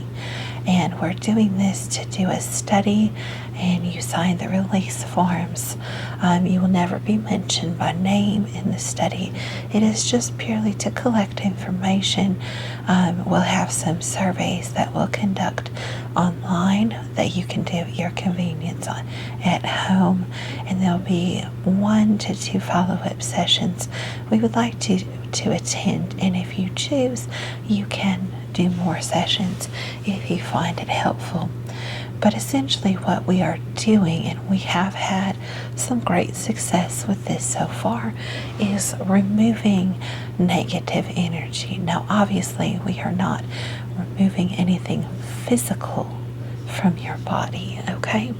And we're doing this to do a study, and you sign the release forms. You will never be mentioned by name in the study. It is just purely to collect information. We'll have some surveys that we'll conduct online that you can do at your convenience at home, and there'll be 1 to 2 follow-up sessions we would like to attend, and if you choose, you can do more sessions if you find it helpful. But essentially what we are doing, and we have had some great success with this so far, is removing negative energy. Now obviously we are not removing anything physical from your body, okay?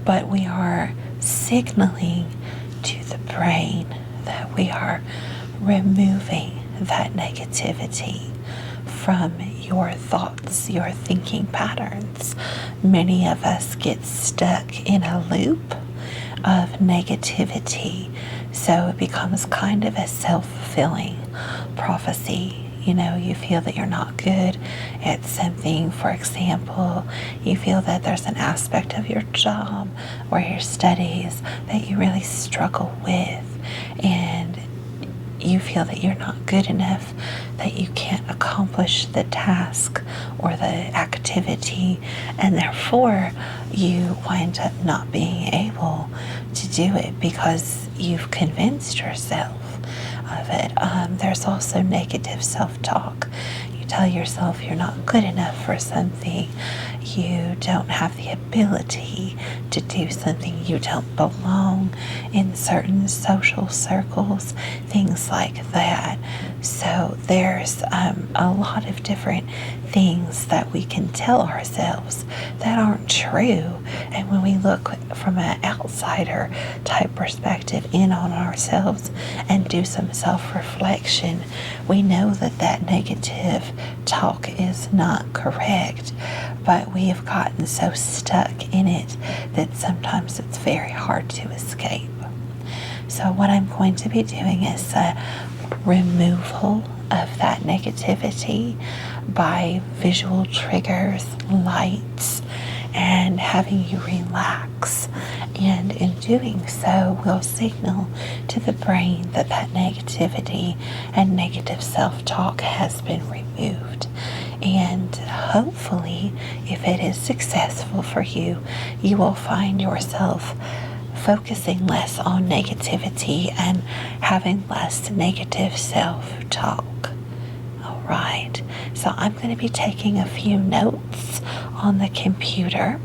But we are signaling to the brain that we are removing that negativity from your thoughts, your thinking patterns. Many of us get stuck in a loop of negativity, so it becomes kind of a self-fulfilling prophecy. You know, you feel that you're not good at something. For example, you feel that there's an aspect of your job or your studies that you really struggle with, and you feel that you're not good enough. that you can't accomplish the task or the activity, and therefore you wind up not being able to do it because you've convinced yourself of it. There's also negative self-talk. You tell yourself you're not good enough for something, you don't have the ability to do something, you don't belong in certain social circles, things like that. So there's a lot of different things that we can tell ourselves that aren't true. And when we look from an outsider type perspective in on ourselves and do some self-reflection, we know that that negative talk is not correct. But we have gotten so stuck in it that sometimes it's very hard to escape. So what I'm going to be doing is a removal of that negativity by visual triggers, lights, and having you relax. And in doing so, we'll signal to the brain that that negativity and negative self-talk has been removed. And hopefully, if it is successful for you, you will find yourself focusing less on negativity and having less negative self-talk. All right, so I'm going to be taking a few notes on the computer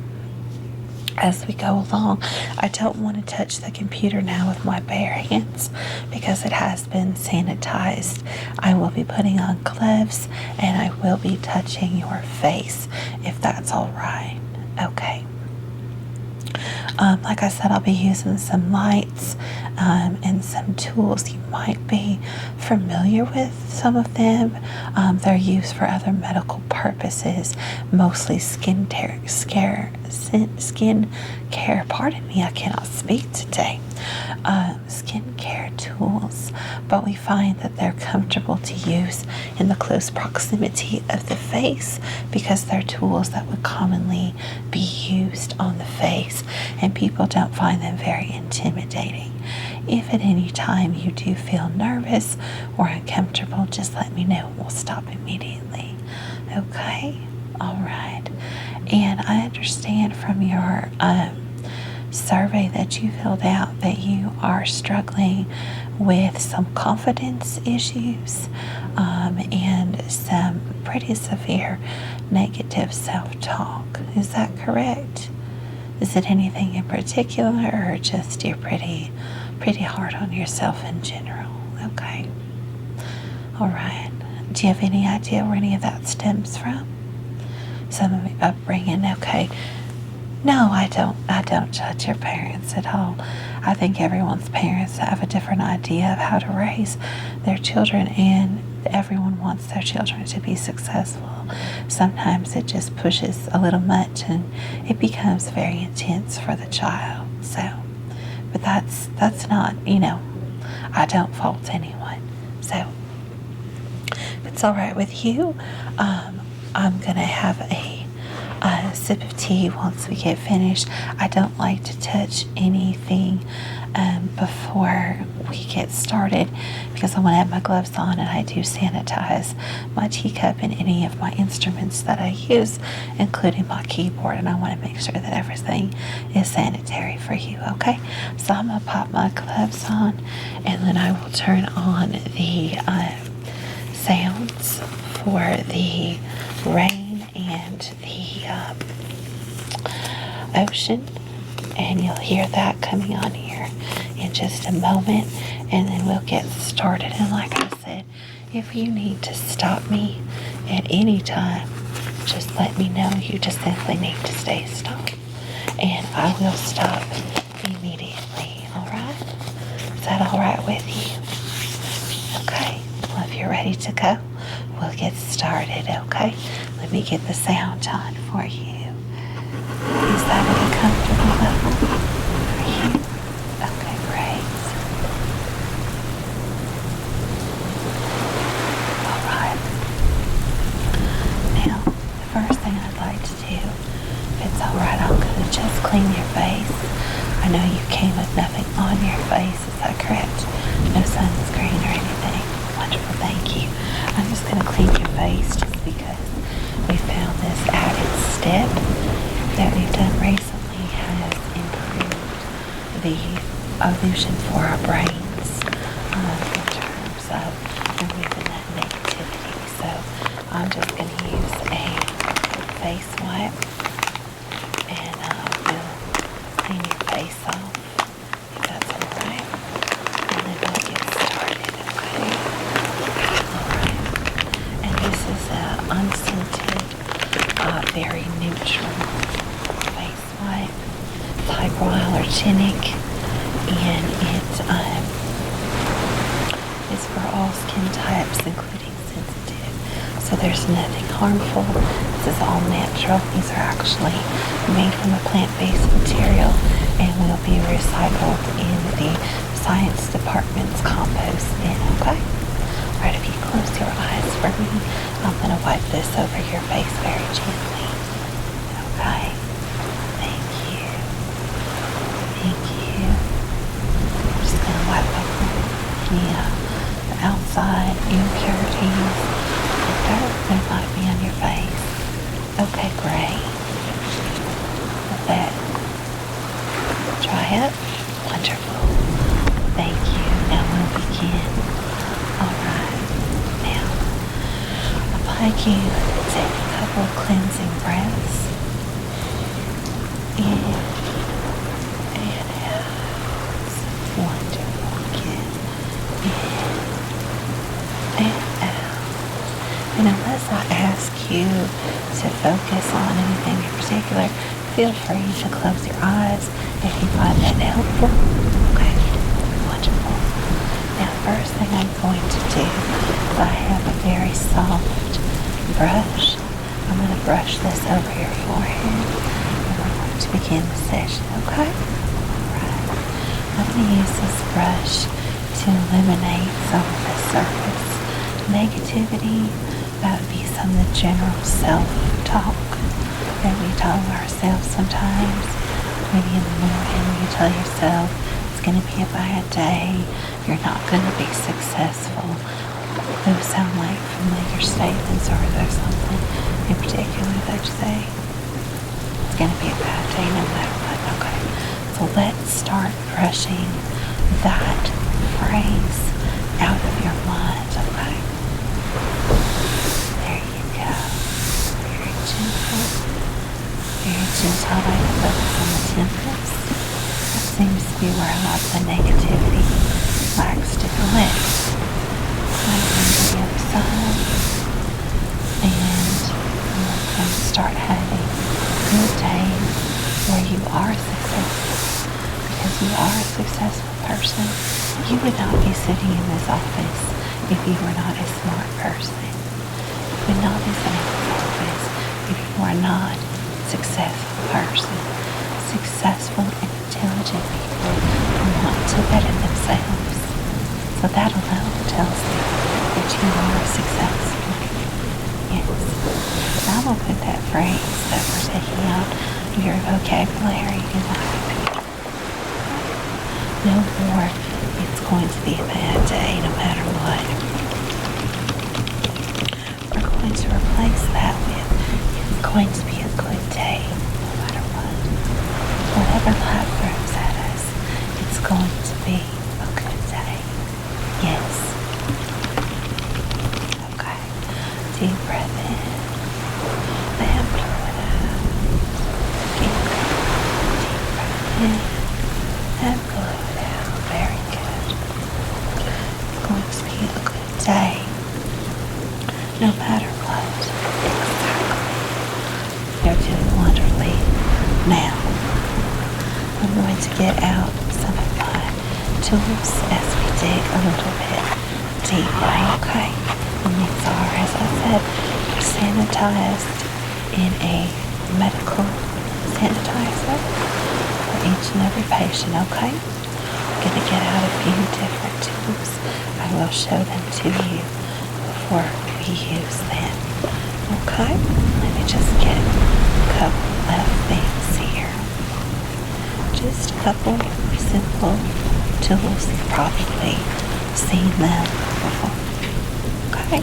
as we go along. I don't want to touch the computer now with my bare hands because it has been sanitized. I will be putting on gloves and I will be touching your face if that's all right. Okay. Like I said, I'll be using some lights and some tools. You might be familiar with some of them. They're used for other medical purposes, mostly skin care. Pardon me, I cannot speak today. Skincare tools, but we find that they're comfortable to use in the close proximity of the face because they're tools that would commonly be used on the face, and people don't find them very intimidating. If at any time you do feel nervous or uncomfortable, just let me know. We'll stop immediately. Okay? All right. And I understand from your survey that you filled out that you are struggling with some confidence issues and some pretty severe negative self-talk. Is that correct? Is it anything in particular, or just you're pretty hard on yourself in general? Okay. All right. Do you have any idea where any of that stems from? Some of your upbringing? Okay. No, I don't judge your parents at all. I think everyone's parents have a different idea of how to raise their children, and everyone wants their children to be successful. Sometimes it just pushes a little much and it becomes very intense for the child. So, but that's not, I don't fault anyone. So, if it's all right with you, I'm going to have a sip of tea once we get finished. I don't like to touch anything before we get started because I want to have my gloves on, and I do sanitize my teacup and any of my instruments that I use, including my keyboard, and I want to make sure that everything is sanitary for you. Okay, so I'm going to pop my gloves on, and then I will turn on the sounds for the rain and the ocean, and you'll hear that coming on here in just a moment, and then we'll get started. And like I said, if you need to stop me at any time, just let me know. You just simply need to stay stopped, and I will stop immediately. All right? Is that all right with you? Okay. Well, if you're ready to go, we'll get started. Okay? Let me get the sound on for you. Is that at a comfortable level for you? Okay, great. All right. Now, the first thing I'd like to do, if it's all right, I'm going to just clean your face. I know you came with nothing on your face. Is that correct? No sunscreen or anything? Wonderful, thank you. I'm just just going to clean your face just because we found this added step that we've done recently has improved the illusion for our brains in terms of removing that negativity. So I'm just going to use a face wipe and we'll clean your face off if that's alright. And then we'll get started, okay? Alright. And this is an unscented, very neutral face wipe. It's hypoallergenic and it is for all skin types, including sensitive. So there's nothing harmful. This is all natural. These are actually made from a plant-based material and will be recycled in the science department's compost bin, okay? Alright, if you close your eyes for me, I'm going to wipe this over your face very gently. Okay? Thank you. Thank you. I'm just going to wipe over the outside impurities and dirt that might be on your face. Okay, great. Let that dry up. Wonderful. Thank you. Now we'll begin. Alright. Now, I'd like you to take a couple of cleansing breaths. In and out. Wonderful. Again. In and out. And unless I ask you to focus on anything in particular, feel free to close your eyes if you find that helpful. Okay, wonderful. Now, first thing I'm going to do is I have a very soft brush. I'm going to brush this over your forehead and we're going to begin the session, okay? Alright. I'm going to use this brush to eliminate some of the surface negativity. That would be some of the general self-talk that we tell ourselves sometimes. Maybe in the morning you tell yourself it's going to be a bad day, you're not going to be successful. Those sound like familiar statements, or is there something in particular that you say? It's going to be a bad day no matter what. Okay, so let's start brushing that phrase out of your mind, okay? There you go. Very gentle. Very gentle. I like to focus on the temples. That seems to be where a lot of the negativity likes to collect. I'm going to the other side. And I'm going to start having good days where you are successful. Because you are a successful person. You would not be sitting in this office if you were not a smart person. You would not be sitting in this office if you are not a successful person. Successful and intelligent people who want to better themselves. So that alone tells me that you are successful. Yes. So I'm going to put that phrase that we're taking out of your vocabulary in my computer. No more, it's going to be a bad day no matter what. We're going to replace that with, it's going to be a good day no matter what. Whatever life throws at us, it's going to be a good day. Yes. Okay. Deep breath in. And blow it out. Deep breath in. And blow it out. Very good. It's going to be a good day. No matter what. Exactly. You're doing wonderfully. Now, I'm going to get out some of my tools as we dig a little bit deeper, okay? And these are, as I said, sanitized in a medical sanitizer for each and every patient, okay? I'm going to get out a few different tools. I will show them to you before we use them, okay? Let me just get a couple of things here. Just a couple simple tools. You've probably seen them before. Okay.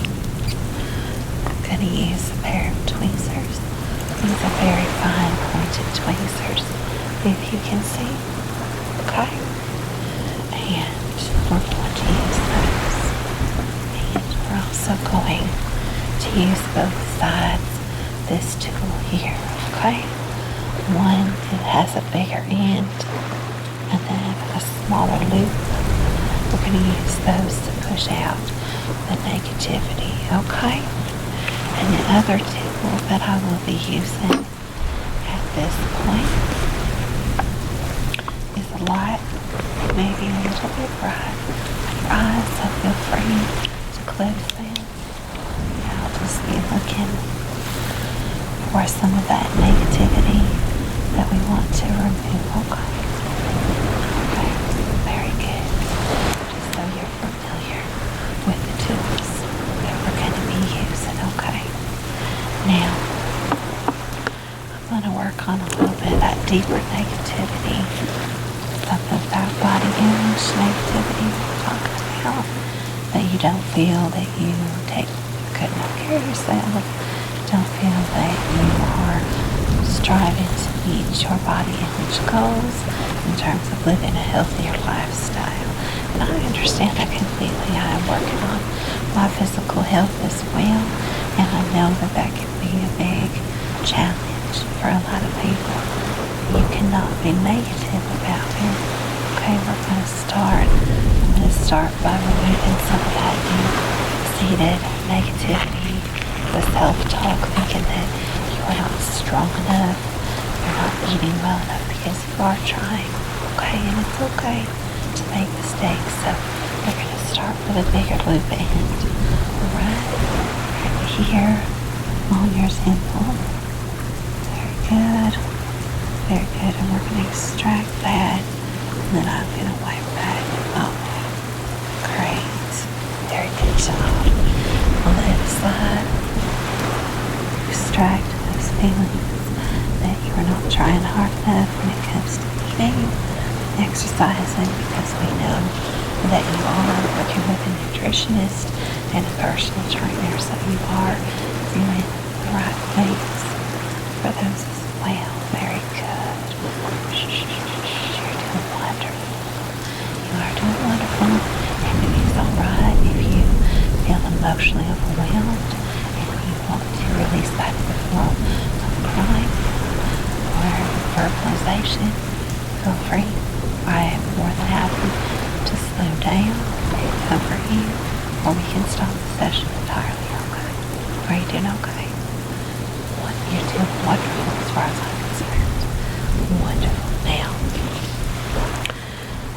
going to use a pair of tweezers. These are very fine pointed tweezers, if you can see. Okay? And we're going to use those. And we're also going to use both sides this tool here. Okay? One that has a bigger end and then a smaller loop. We're going to use those to push out the negativity. Okay? And the other tool that I will be using at this point is a light, maybe a little bit bright on your eyes, so feel free to close them. I'll just be looking for some of that negativity that we want to remove. Okay. Okay. Very good. Just so you're familiar with the tools that we're going to be using. Okay. Now, I'm going to work on a little bit of that deeper negativity. Something about body image negativity we're talking about. That you don't feel that you take good enough care of yourself. Don't feel that you are striving to meet your body image goals in terms of living a healthier lifestyle. And I understand that completely. I am working on my physical health as well, and I know that that can be a big challenge for a lot of people. You cannot be negative about it. Okay, I'm going to start by removing some of that deep-seated negativity, the self-talk, thinking that you are not strong enough, you're not eating well enough, because you are trying. Okay, and it's okay to make mistakes. So we're going to start with a bigger loop end. Right here on your temple. Very good. Very good. And we're going to extract that. And then I'm going to wipe that off. Great. Very good job. On the other side, extract those feelings that you are not trying hard enough when it comes to eating, exercising, because we know that you are working with a nutritionist and a personal trainer, so you are doing the right things for those as well. Very good. You're doing wonderful. You are doing wonderful, and it is alright if you feel emotionally overwhelmed and you want to release that in the form of crying or verbalization. Feel free. I am more than happy to slow down and comfort you, or we can stop the session entirely. Okay? Are you doing okay? You're doing wonderful as far as I'm concerned. Wonderful. Now,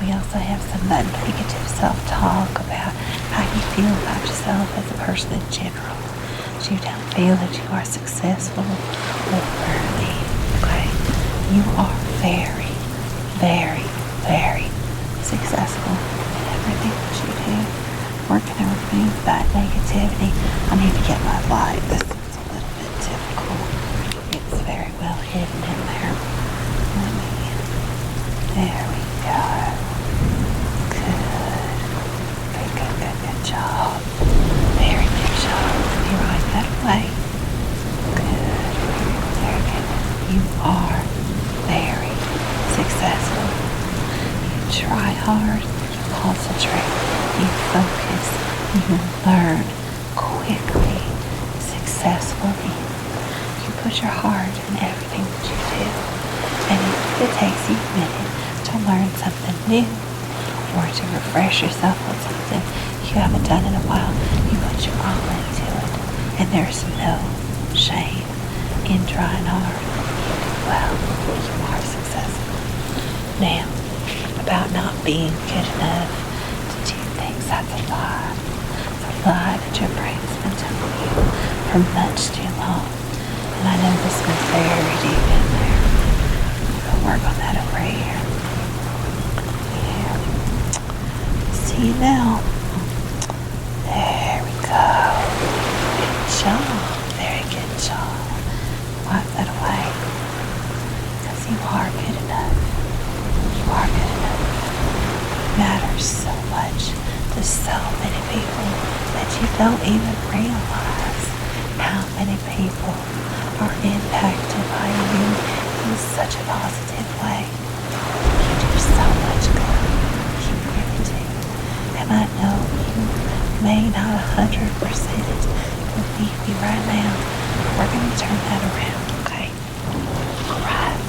we also have some of that negative self-talk about how you feel about yourself as a person in general. So you don't feel that you are successful or worthy. Okay? You are very, very, very successful in everything that you do. We're going to remove that negativity. I need to get my light. This is a little bit difficult. It's very well hidden in there. There we go. Good. Very good, good, good job. Very good job. Let me right that way. Good. Very good. You are very successful. You try hard. You concentrate. You focus. You learn quickly, successfully. You put your heart in everything that you do. And if it takes you a minute to learn something new or to refresh yourself on something you haven't done in a while, you put your all into it. And there's no shame in trying hard. You do well. You are successful. Now, about not being good enough to do things, that's a lie. It's a lie that your brain's been telling you for much too long. And I know this was very deep in there. We'll work on that over here. Yeah. See now. There we go. Good job. Very good job. Wipe that away. Because you are good enough. You are good enough. It matters so much to so many people that you don't even realize. how many people are impacted by you in such a positive way. You do so much good. You really do. And I know you may not 100% believe me right now. We're going to turn that around, okay? Alright.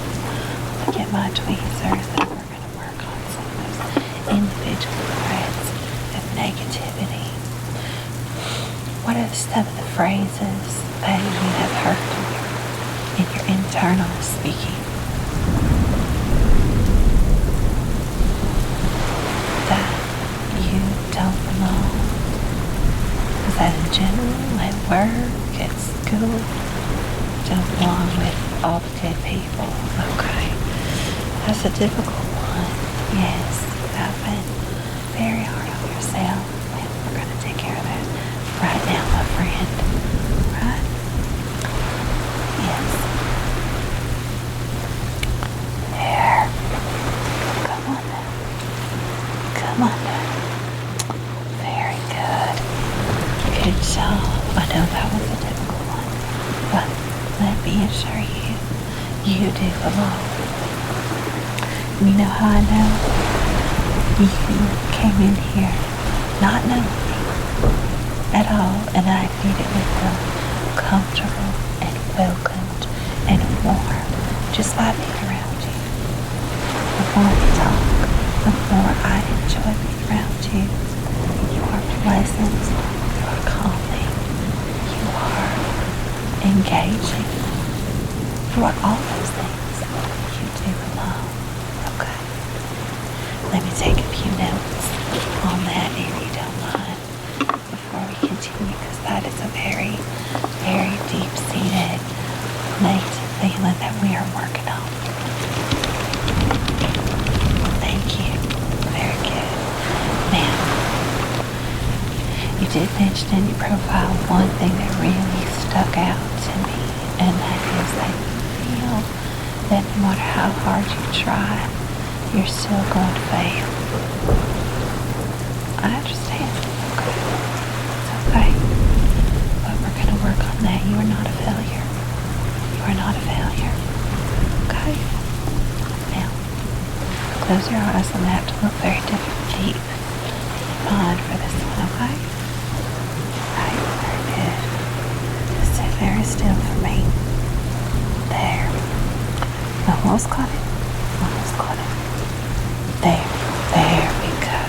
Look at my tweezers and we're going to work on some of those individual threads of negativity. What are some of the phrases that you have heard in your internal speaking that you don't belong? Is that in general, at work, at school? Don't belong with all the good people. Okay. That's a difficult one. Yes, I've been very hard on yourself, and we're going to take care of that right now, my friend. Right? Yes. There. Come on now. Come on now. Very good. Good job. I know that was a difficult one, but let me assure you, you do belong. You know how I know? You came in here not knowing me at all, and I immediately felt comfortable and welcomed and warm just by being around you. The more we talk, the more I enjoy being around you. You are pleasant, you are calming, you are engaging, you are all those things. You do belong. Okay. Let me take a few notes on that if you don't mind before we continue, because that is a very, very deep-seated negative feeling that we are working on. Thank you. Very good. Now, you did mention in your profile one thing that really stuck out to me, and that is that you feel that no matter how hard you try, you're still going to fail. I understand. Okay. It's okay. But we're going to work on that. You are not a failure. You are not a failure. Okay? Now, close your eyes. I'm going to have to look very deep in your mind for this one, okay? Right. Very good. Just sit very still for me. There. Almost got it. Almost got it. There we go.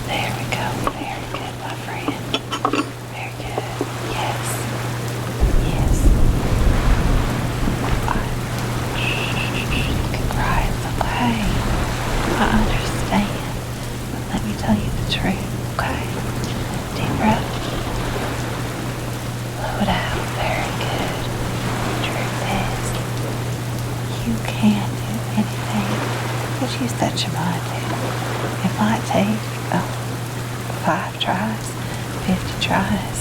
There we go. Very good, my friend. Very good. Yes. Yes. You can cry. It's okay. I understand. But let me tell you the truth, okay? Deep breath. Blow it out. Very good. The truth is, you can do anything that you set your mind to. It might take 5 tries, 50 tries,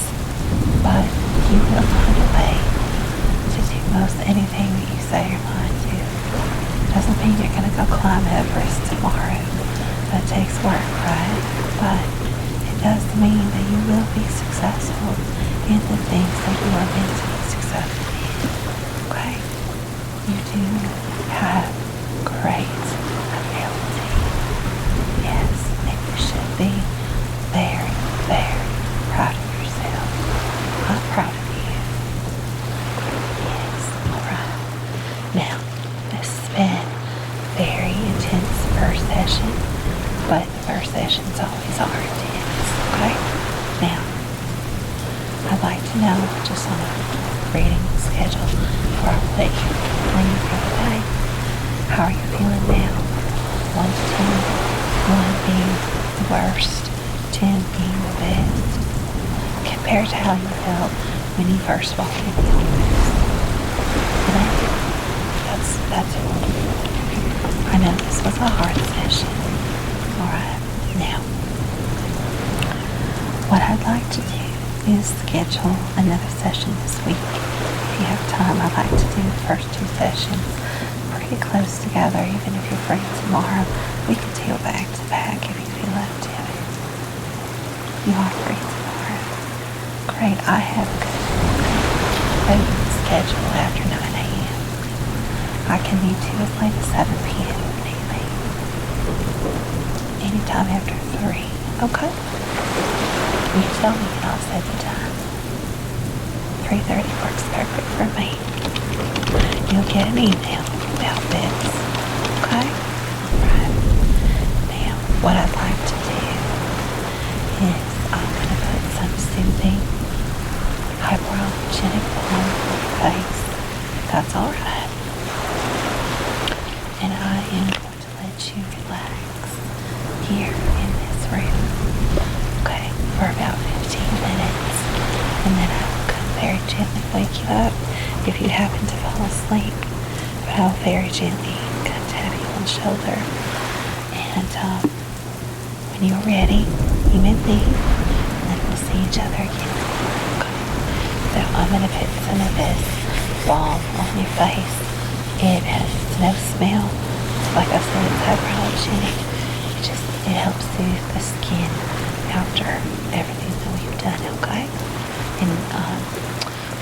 but you will find a way to do most anything that you set your mind to. Doesn't mean you're going to go climb Everest tomorrow. That takes work, right? But it does mean that you will be successful in the things that you are meant to be successful in. Okay? You do have great ability. Yes, and you should be very, very proud of yourself. I'm proud of you. Yes, alright. Now, this has been very intense first session, but the first sessions always are intense, okay? Now, I'd like to know, just on a reading schedule before I let you leave for the day, how are you feeling now? 1 to 10, 1 being the worst, 10 being the best, compared to how you felt when you first walked in the office. That's it. I know this was a hard session. Alright, now, what I'd like to do is schedule another session this week. If you have time, I'd like to do the first 2 sessions pretty close together. Even if you're free tomorrow, we can do back to back if you feel up to it. You are free tomorrow. Great, I have a good open schedule after 9 a.m. I can meet you as late as 7 p.m. if need be. Anytime after 3, okay? You tell me and I'll set the time. 3:30 works perfect for me. You'll get an email about this, okay? Alright. Now, what I'd like to do is I'm going to put some soothing hypoallergenic balm on your face. That's alright. And I am going to let you relax here in this room, okay, for about 15 minutes. And then I will come very gently wake you up if you happen to fall asleep. But I'll very gently come tap you on the shoulder. And when you're ready, you may leave. And then we'll see each other again. Okay. So I'm going to put some of this balm on your face. It has no smell. Like I said, it's hypoallergenic. It helps soothe the skin after everything that we've done, okay? And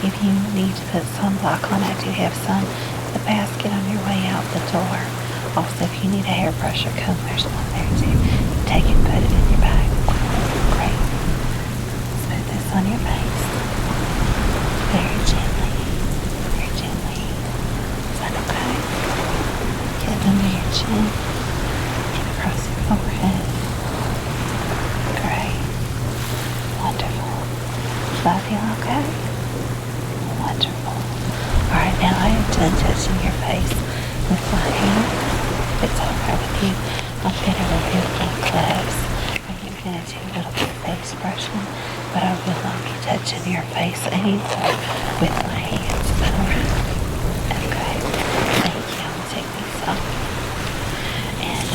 if you need to put sunblock on, I do have some in the basket on your way out the door. Also, if you need a hairbrush or comb, there's one there too. Take it and put it in your bag. Great. Let's put this on your face. Very gently. Very gently. Is that okay? Get it under your chin. Get across your forehead. Great. Wonderful. That feel okay? Wonderful. Alright, now I am done touching your face with my hand. If it's alright with you, I'm going to remove my gloves. I am going to do a little bit of face brushing, but I will not be touching your face anymore with my hands. Alright? Okay. Thank you. I'm going to take these off. And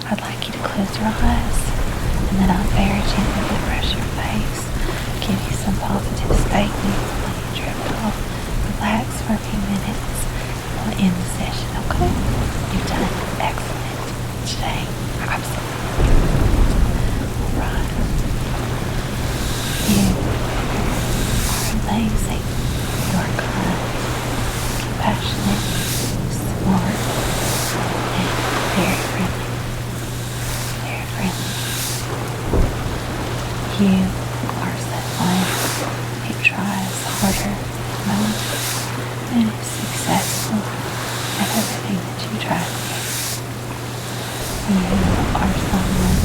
I'd like you to close your eyes. And then I'll very gently brush your face, give you some positive statements, let you drift off, relax for a few minutes, and we'll end the session, okay? You've done excellent today. Absolutely. Alright. You are amazing. You are kind, compassionate, smart, and very friendly. Very friendly. You are someone who tries harder than most and is successful at everything that you try to do. You are someone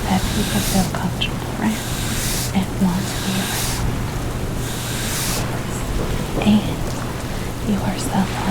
that people feel comfortable around and want to be around. And you are someone